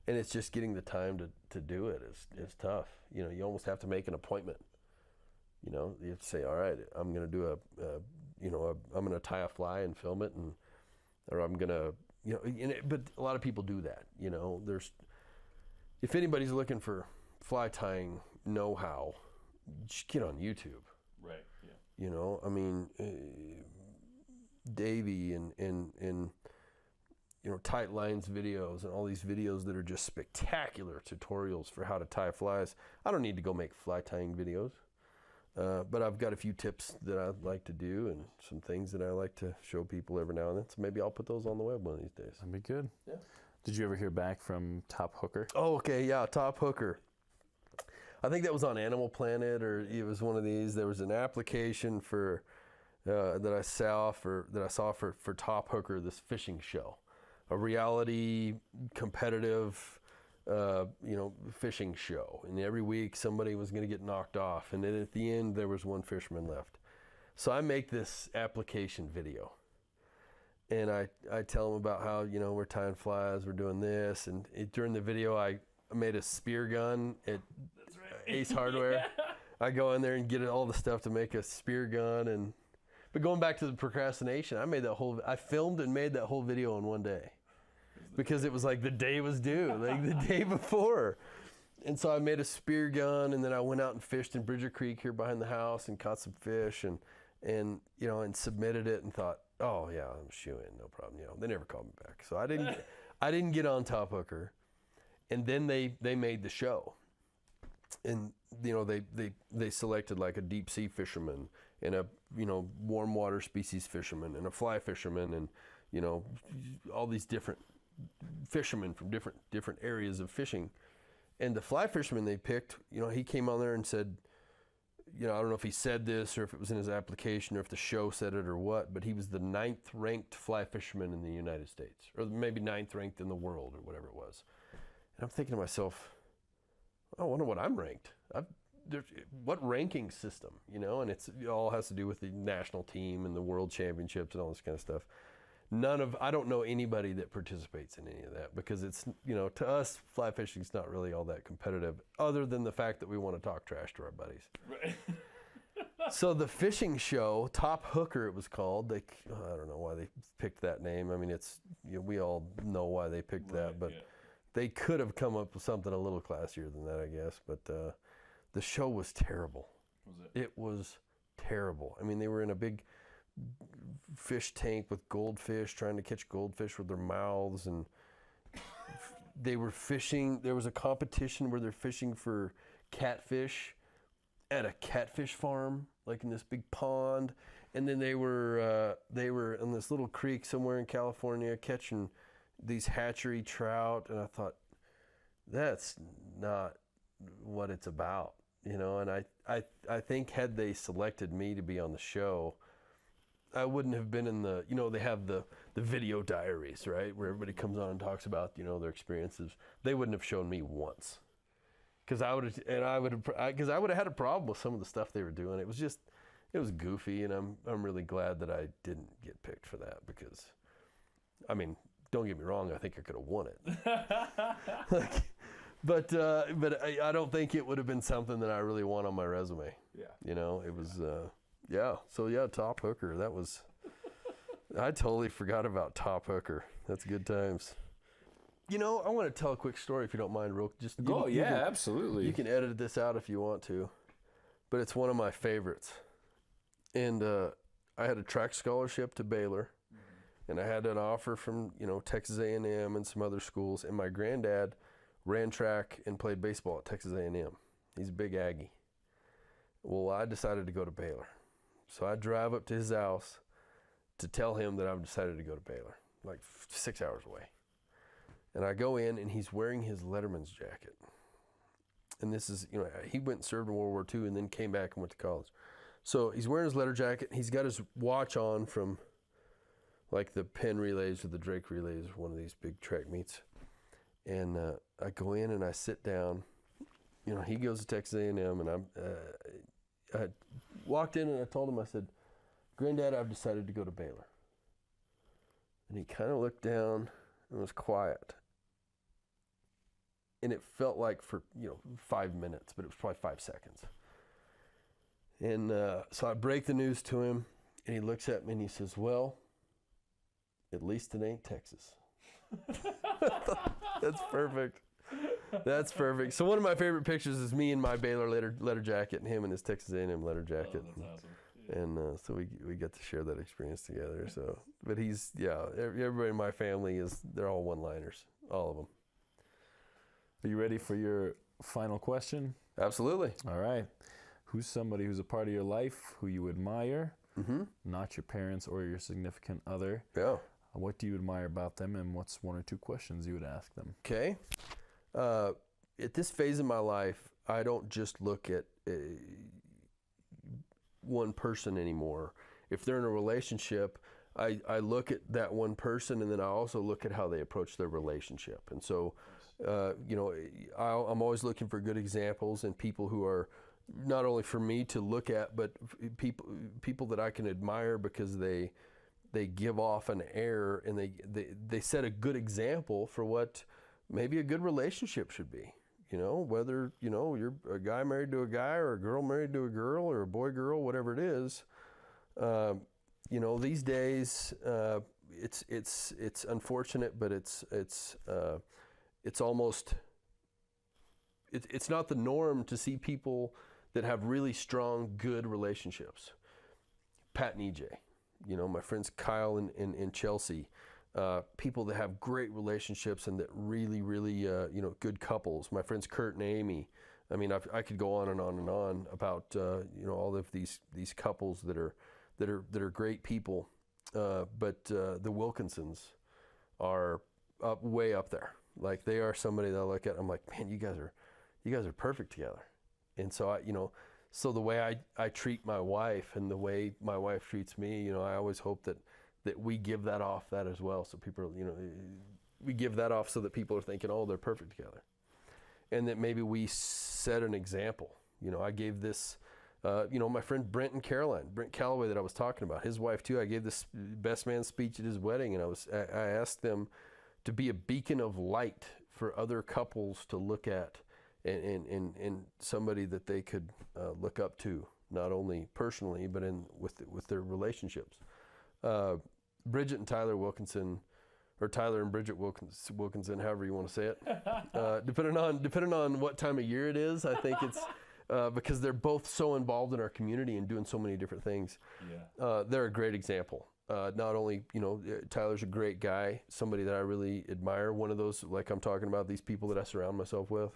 and it's just getting the time to do it is tough. You know, you almost have to make an appointment. You know, you have to say, all right, I'm going to do I'm going to tie a fly and film it, or I'm going to. You know, but a lot of people do that. You know, if anybody's looking for fly tying know-how, just get on YouTube. Right. Yeah. You know, I mean, Davey and you know, Tight Lines videos and all these videos that are just spectacular tutorials for how to tie flies. I don't need to go make fly tying videos, but I've got a few tips that I like to do and some things that I like to show people every now and then. So maybe I'll put those on the web one of these days. That'd be good. Yeah. Did you ever hear back from Top Hooker? Oh, okay, yeah, Top Hooker. I think that was on Animal Planet, or it was one of these. There was an application for that I saw for Top Hooker, this fishing show, a reality competitive fishing show, and every week somebody was going to get knocked off, and then at the end there was one fisherman left. So I make this application video, and I tell them about how, you know, we're tying flies, we're doing this, and during the video I made a spear gun at Ace Hardware. Yeah. I go in there and get all the stuff to make a spear gun, but going back to the procrastination, I filmed and made that whole video in one day. Because it was like the day was due, like the day before. And so I made a spear gun, and then I went out and fished in Bridger Creek here behind the house and caught some fish and you know, and submitted it and thought, oh yeah, I'm shoo-in, no problem. You know, they never called me back. So I didn't get on Top Hooker. And then they made the show. And you know, they selected like a deep sea fisherman and a, you know, warm water species fisherman and a fly fisherman, and you know, all these different fishermen from different areas of fishing. And the fly fisherman they picked, you know, he came on there and said, you know, I don't know if he said this or if it was in his application or if the show said it or what, but he was the 9th ranked fly fisherman in the United States, or maybe 9th ranked in the world, or whatever it was. And I'm thinking to myself, I wonder what I'm ranked. What ranking system, you know? And it all has to do with the national team and the world championships and all this kind of stuff. I don't know anybody that participates in any of that, because it's, you know, to us, fly fishing is not really all that competitive, other than the fact that we want to talk trash to our buddies. Right. So the fishing show, Top Hooker it was called, I don't know why they picked that name. I mean, it's, you know, we all know why they picked that, but yeah. They could have come up with something a little classier than that, I guess. But the show was terrible. Was it? It was terrible. I mean, they were in a big fish tank with goldfish, trying to catch goldfish with their mouths, and they were fishing. There was a competition where they're fishing for catfish at a catfish farm, like in this big pond, and then they were in this little creek somewhere in California catching these hatchery trout, and I thought, that's not what it's about, you know. And I think had they selected me to be on the show, I wouldn't have been in the, you know, they have the video diaries, right, where everybody comes on and talks about, you know, their experiences. They wouldn't have shown me once, because I would have had a problem with some of the stuff they were doing. It was goofy, and I'm really glad that I didn't get picked for that, because, I mean, don't get me wrong, I think I could have won it. But I don't think it would have been something that I really want on my resume. Yeah. You know, it was, yeah. So yeah, Top Hooker, that was, I totally forgot about Top Hooker. That's good times. I want to tell a quick story if you don't mind, real. Just Go, absolutely. You can edit this out if you want to, but it's one of my favorites. And I had a track scholarship to Baylor, and I had an offer from Texas A&M and some other schools. And my granddad ran track and played baseball at Texas A&M. He's a big Aggie. Well, I decided to go to Baylor, so I drive up to his house to tell him that I've decided to go to Baylor, like 6 hours away. And I go in, and he's wearing his Letterman's jacket. And this is, he went and served in World War II and then came back and went to college. So he's wearing his letter jacket. He's got his watch on from like the Penn relays or the Drake relays, one of these big track meets. And I go in and I sit down. He goes to Texas A&M, and I walked in and I told him, I said, "Granddad, I've decided to go to Baylor." And he kind of looked down and was quiet. And it felt like for 5 minutes, but it was probably 5 seconds. And so I break the news to him, and he looks at me and he says, "Well, at least it ain't Texas." That's perfect. That's perfect. So one of my favorite pictures is me in my Baylor letter jacket and him in his Texas A&M letter jacket. Oh, that's awesome. Yeah. And so we get to share that experience together. So, but everybody in my family they're all one-liners, all of them. Are you ready for your final question? Absolutely. All right. Who's somebody who's a part of your life who you admire, not your parents or your significant other? Yeah. What do you admire about them, and what's 1 or 2 questions you would ask them? Okay. At this phase of my life, I don't just look at one person anymore. If they're in a relationship, I look at that one person, and then I also look at how they approach their relationship. And so, I'm always looking for good examples and people who are not only for me to look at, but people that I can admire because they give off an air, and they set a good example for what maybe a good relationship should be. Whether you're a guy married to a guy, or a girl married to a girl, or a boy girl, whatever it is. These days it's unfortunate, but it's almost it's not the norm to see people that have really strong, good relationships. Pat and EJ, my friends Kyle and Chelsea, people that have great relationships and that really, really, good couples. My friends Kurt and Amy. I mean, I could go on and on and on about, all of these couples that are great people. But the Wilkinsons are way up there. Like, they are somebody that I look at, I'm like, man, you guys are perfect together. And so so the way I treat my wife and the way my wife treats me, I always hope that we give that off that as well. So people, we give that off so that people are thinking, oh, they're perfect together. And that maybe we set an example. I gave this, my friend Brent Calloway that I was talking about, his wife too, I gave this best man speech at his wedding, and I asked them to be a beacon of light for other couples to look at, and somebody that they could look up to, not only personally, but with their relationships. Bridget and Tyler Wilkinson, or Tyler and Bridget Wilkinson, however you want to say it, depending on what time of year it is. I think it's because they're both so involved in our community and doing so many different things. Yeah. They're a great example. Not only, Tyler's a great guy, somebody that I really admire, one of those, like I'm talking about, these people that I surround myself with,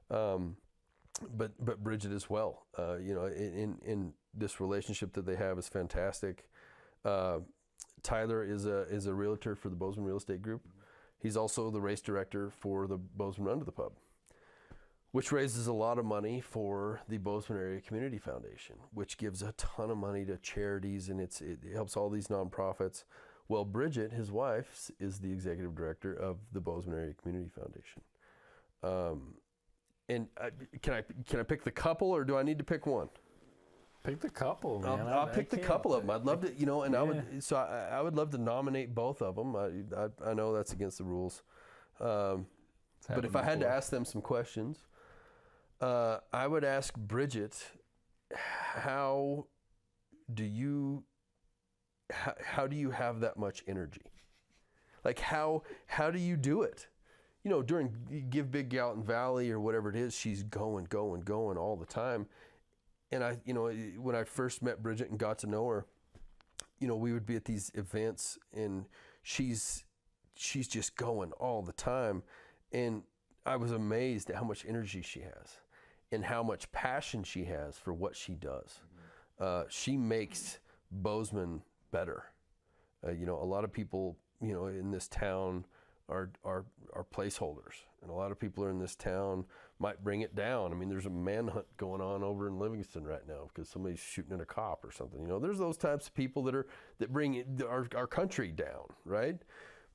but Bridget as well. In this relationship that they have is fantastic. Tyler is a realtor for the Bozeman Real Estate Group. He's also the race director for the Bozeman Run to the Pub, which raises a lot of money for the Bozeman Area Community Foundation, which gives a ton of money to charities, and it helps all these nonprofits. Well, Bridget, his wife, is the executive director of the Bozeman Area Community Foundation. And can I pick the couple, or do I need to pick one? Pick the couple, man. I'll pick the couple of them. I'd love to, and yeah. I would love to nominate both of them. I know that's against the rules, but if I had to ask them some questions, I would ask Bridget, how do you have that much energy? Like, how do you do it? you know, during Give Big Gallatin Valley or whatever it is, she's going all the time. And I, you know, when I first met Bridget and got to know her, you know, we would be at these events and she's just going all the time. And I was amazed at how much energy she has and how much passion she has for what she does. She makes Bozeman better. You know, a lot of people, you know, in this town are placeholders, and a lot of people are in this town might bring it down. I mean, there's a manhunt going on over in Livingston right now because somebody's shooting at a cop or something. You know, there's those types of people that bring our country down, right?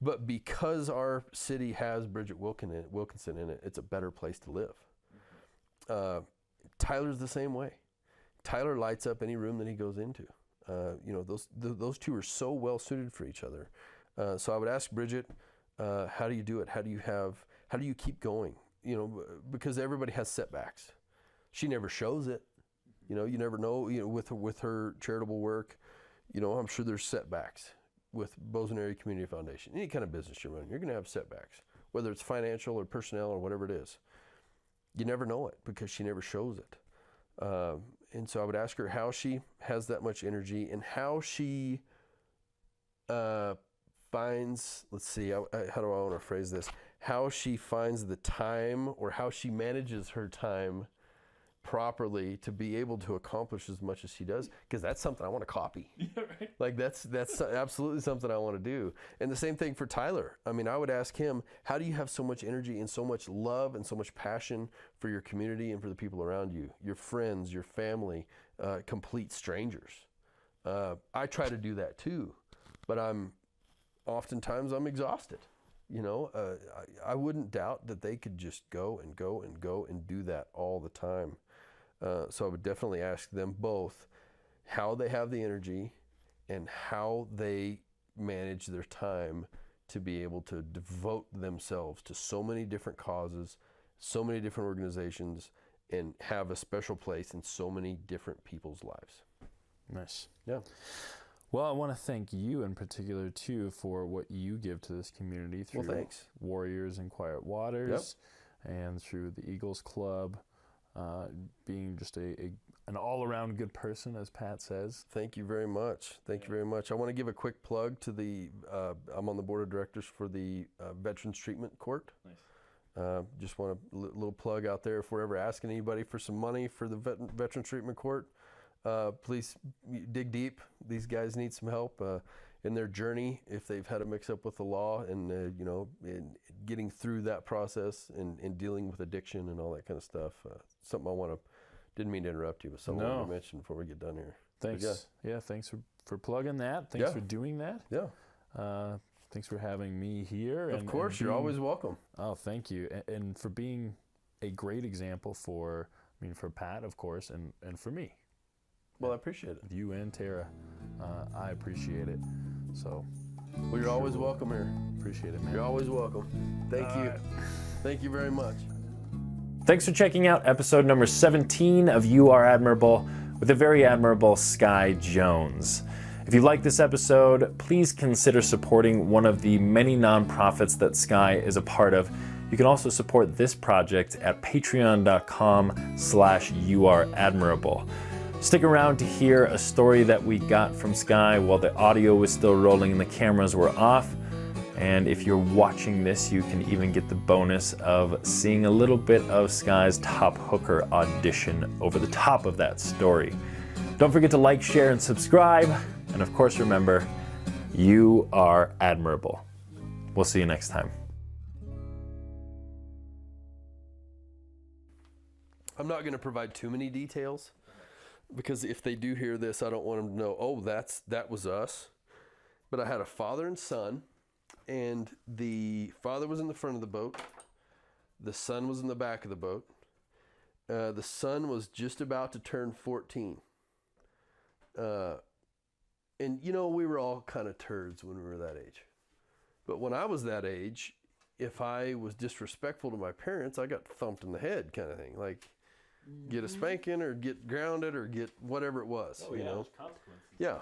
But because our city has Bridget Wilkinson in it, it's a better place to live. Tyler's the same way. Tyler lights up any room that he goes into. You know, those two are so well suited for each other. So I would ask Bridget, how do you do it? How do you keep going? You know, because everybody has setbacks. She never shows it. You know, you never know. You know, with her charitable work, you know, I'm sure there's setbacks with Bozeman Area Community Foundation. Any kind of business you're running, you're going to have setbacks, whether it's financial or personnel or whatever it is. You never know it because she never shows it. And so I would ask her how she has that much energy and how she finds, let's see, how do I want to phrase this? How she finds the time, or how she manages her time properly to be able to accomplish as much as she does, because that's something I want to copy. Yeah, right. Like that's absolutely something I want to do. And the same thing for Tyler. I mean, I would ask him, how do you have so much energy and so much love and so much passion for your community and for the people around you, your friends, your family, complete strangers? I try to do that too, but oftentimes I'm exhausted. You know, I wouldn't doubt that they could just go and do that all the time. So I would definitely ask them both how they have the energy and how they manage their time to be able to devote themselves to so many different causes, so many different organizations, and have a special place in so many different people's lives. Nice. Yeah. Well, I want to thank you in particular, too, for what you give to this community through thanks. Warriors in Quiet Waters and through the Eagles Club, being just an all-around good person, as Pat says. Thank you very much. Thank you very much. I want to give a quick plug to I'm on the board of directors for the Veterans Treatment Court. Nice. Just want a little plug out there. If we're ever asking anybody for some money for the Veterans Treatment Court, please dig deep. These guys need some help in their journey if they've had a mix-up with the law and, you know, in getting through that process and dealing with addiction and all that kind of stuff. Something didn't mean to interrupt you, but something I want to mention before we get done here. Thanks. Yeah, thanks for plugging that. Thanks for doing that. Yeah. Thanks for having me here. Of course, you're always welcome. Oh, thank you. And for being a great example for Pat, of course, and for me. Well, I appreciate it. You and Tara, I appreciate it. So, well, you're always welcome here. Appreciate it, man. You're always welcome. Thank you. Thank you very much. Thanks for checking out episode number 17 of You Are Admirable with the very admirable Sky Jones. If you like this episode, please consider supporting one of the many nonprofits that Sky is a part of. You can also support this project at patreon.com/youareadmirable. Stick around to hear a story that we got from Sky while the audio was still rolling and the cameras were off. And if you're watching this, you can even get the bonus of seeing a little bit of Sky's top hooker audition over the top of that story. Don't forget to like, share, and subscribe. And of course, remember, you are admirable. We'll see you next time. I'm not going to provide too many details, because if they do hear this, I don't want them to know, oh, that was us. But I had a father and son, and the father was in the front of the boat. The son was in the back of the boat. The son was just about to turn 14. And, you know, we were all kind of turds when we were that age. But when I was that age, if I was disrespectful to my parents, I got thumped in the head kind of thing. Like, get a spanking or get grounded or get whatever it was, you know? Consequences. Yeah.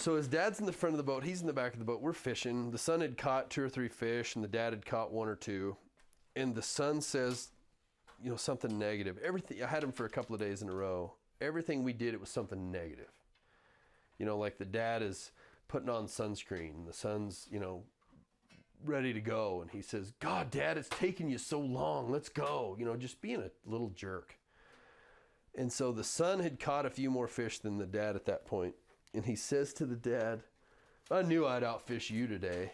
So his dad's in the front of the boat. He's in the back of the boat. We're fishing. The son had caught 2 or 3 fish, and the dad had caught 1 or 2. And the son says, you know, something negative. Everything. I had him for a couple of days in a row. Everything we did, it was something negative. You know, like the dad is putting on sunscreen, and the son's, you know, ready to go. And he says, God, Dad, it's taking you so long. Let's go. You know, just being a little jerk. And so the son had caught a few more fish than the dad at that point. And he says to the dad, I knew I'd outfish you today.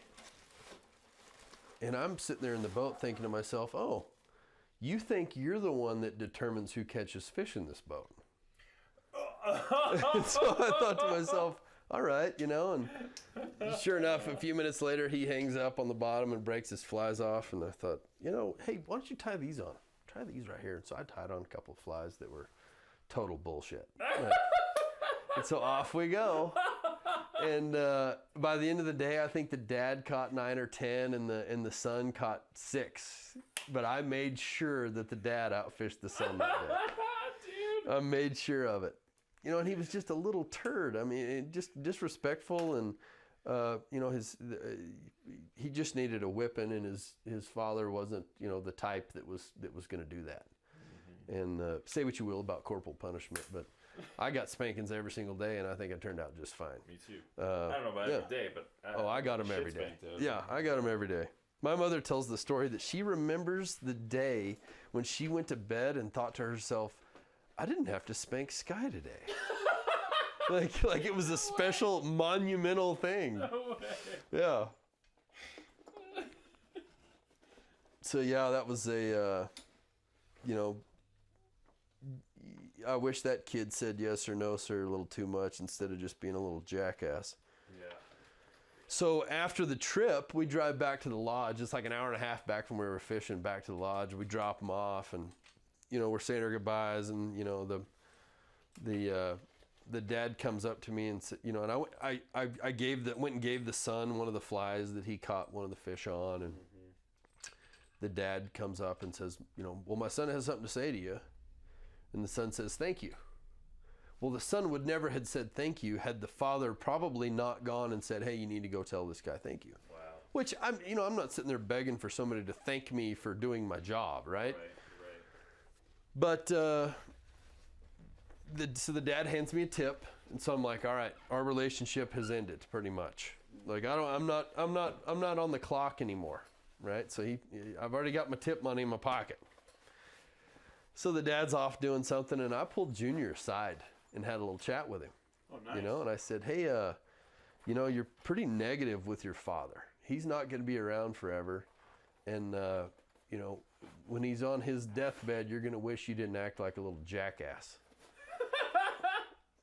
And I'm sitting there in the boat thinking to myself, oh, you think you're the one that determines who catches fish in this boat. And so I thought to myself, all right, you know, and sure enough, a few minutes later, he hangs up on the bottom and breaks his flies off. And I thought, you know, hey, why don't you tie these on? Try these right here. And so I tied on a couple of flies that were total bullshit. And so off we go. And by the end of the day, I think the dad caught 9 or 10 and the son caught 6. But I made sure that the dad outfished the son that day. Dude. I made sure of it. You know, and he was just a little turd. I mean, just disrespectful, and you know, he just needed a whipping, and his father wasn't, you know, the type that was going to do that. Mm-hmm. And say what you will about corporal punishment, but I got spankings every single day, and I think I turned out just fine. Me too. I don't know about every day, but I got them every day. Yeah, I got them every day. My mother tells the story that she remembers the day when she went to bed and thought to herself, I didn't have to spank Sky today. like it was a special monumental thing. No way. Yeah. So yeah, that was a, you know, I wish that kid said yes or no, sir, a little too much instead of just being a little jackass. Yeah. So after the trip, we drive back to the lodge. It's like an hour and a half back from where we were fishing back to the lodge. We drop them off, and you know, we're saying our goodbyes, and you know, the dad comes up to me and said, you know, and I went and gave the son one of the flies that he caught one of the fish on, and the dad comes up and says, you know, well, my son has something to say to you, and the son says, thank you. Well, the son would never had said thank you had the father probably not gone and said, hey, you need to go tell this guy thank you. Wow. Which I'm not sitting there begging for somebody to thank me for doing my job, right? Right. But so the dad hands me a tip, and so I'm like, all right, our relationship has ended pretty much. Like I'm not on the clock anymore, right? So I've already got my tip money in my pocket. So the dad's off doing something, and I pulled Junior aside and had a little chat with him. Oh, nice. You know, and I said, hey, you know, you're pretty negative with your father. He's not going to be around forever, and you know, when he's on his deathbed, you're going to wish you didn't act like a little jackass.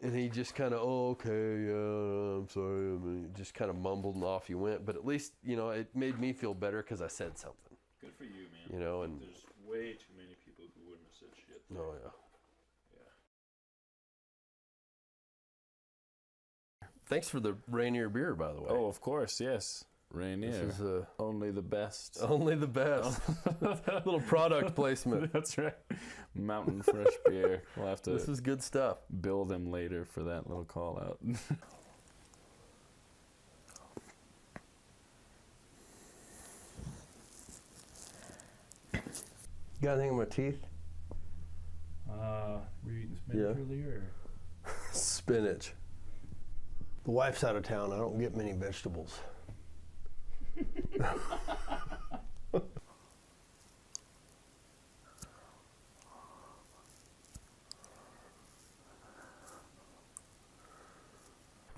And he just kind of, oh, okay, yeah, I'm sorry. I mean, just kind of mumbled, and off he went. But at least, you know, it made me feel better because I said something. Good for you, man. You know, and there's way too many people who wouldn't have said shit. Oh, yeah. Yeah. Thanks for the Rainier beer, by the way. Oh, of course, yes. Rainier. This is only the best. only the best. Little product placement. That's right. Mountain Fresh beer. We'll have to This is good stuff. bill them later for that little call out. Got anything in my teeth? Were you eating spinach earlier? Spinach. The wife's out of town. I don't get many vegetables.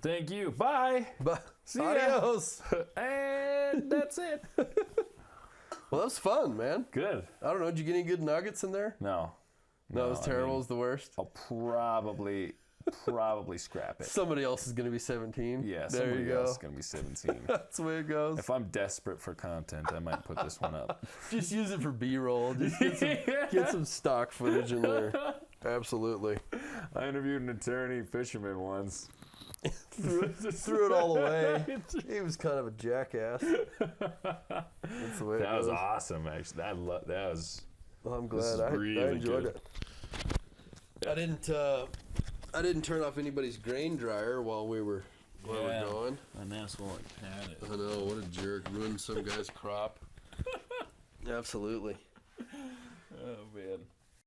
Thank you. Bye. See ya. Adios. And that's it. Well, that was fun, man. Good. I don't know. Did you get any good nuggets in there? No. No, it was terrible. It was the worst. I'll probably scrap it. Somebody else is going to be 17. Yeah, there you somebody go. else is going to be 17. That's the way it goes. If I'm desperate for content, I might put this one up. Just use it for B-roll. Just get some stock footage in there. Absolutely. I interviewed an attorney fisherman once. Threw it all away. He was kind of a jackass. That's the way it That was goes. awesome, actually. That was. Well, I'm This is glad. I really enjoyed good. it. I didn't turn off anybody's grain dryer while we were where we're going. An asshole like Pat is. I know, what a jerk. Ruined some guy's crop. Absolutely. Oh, man.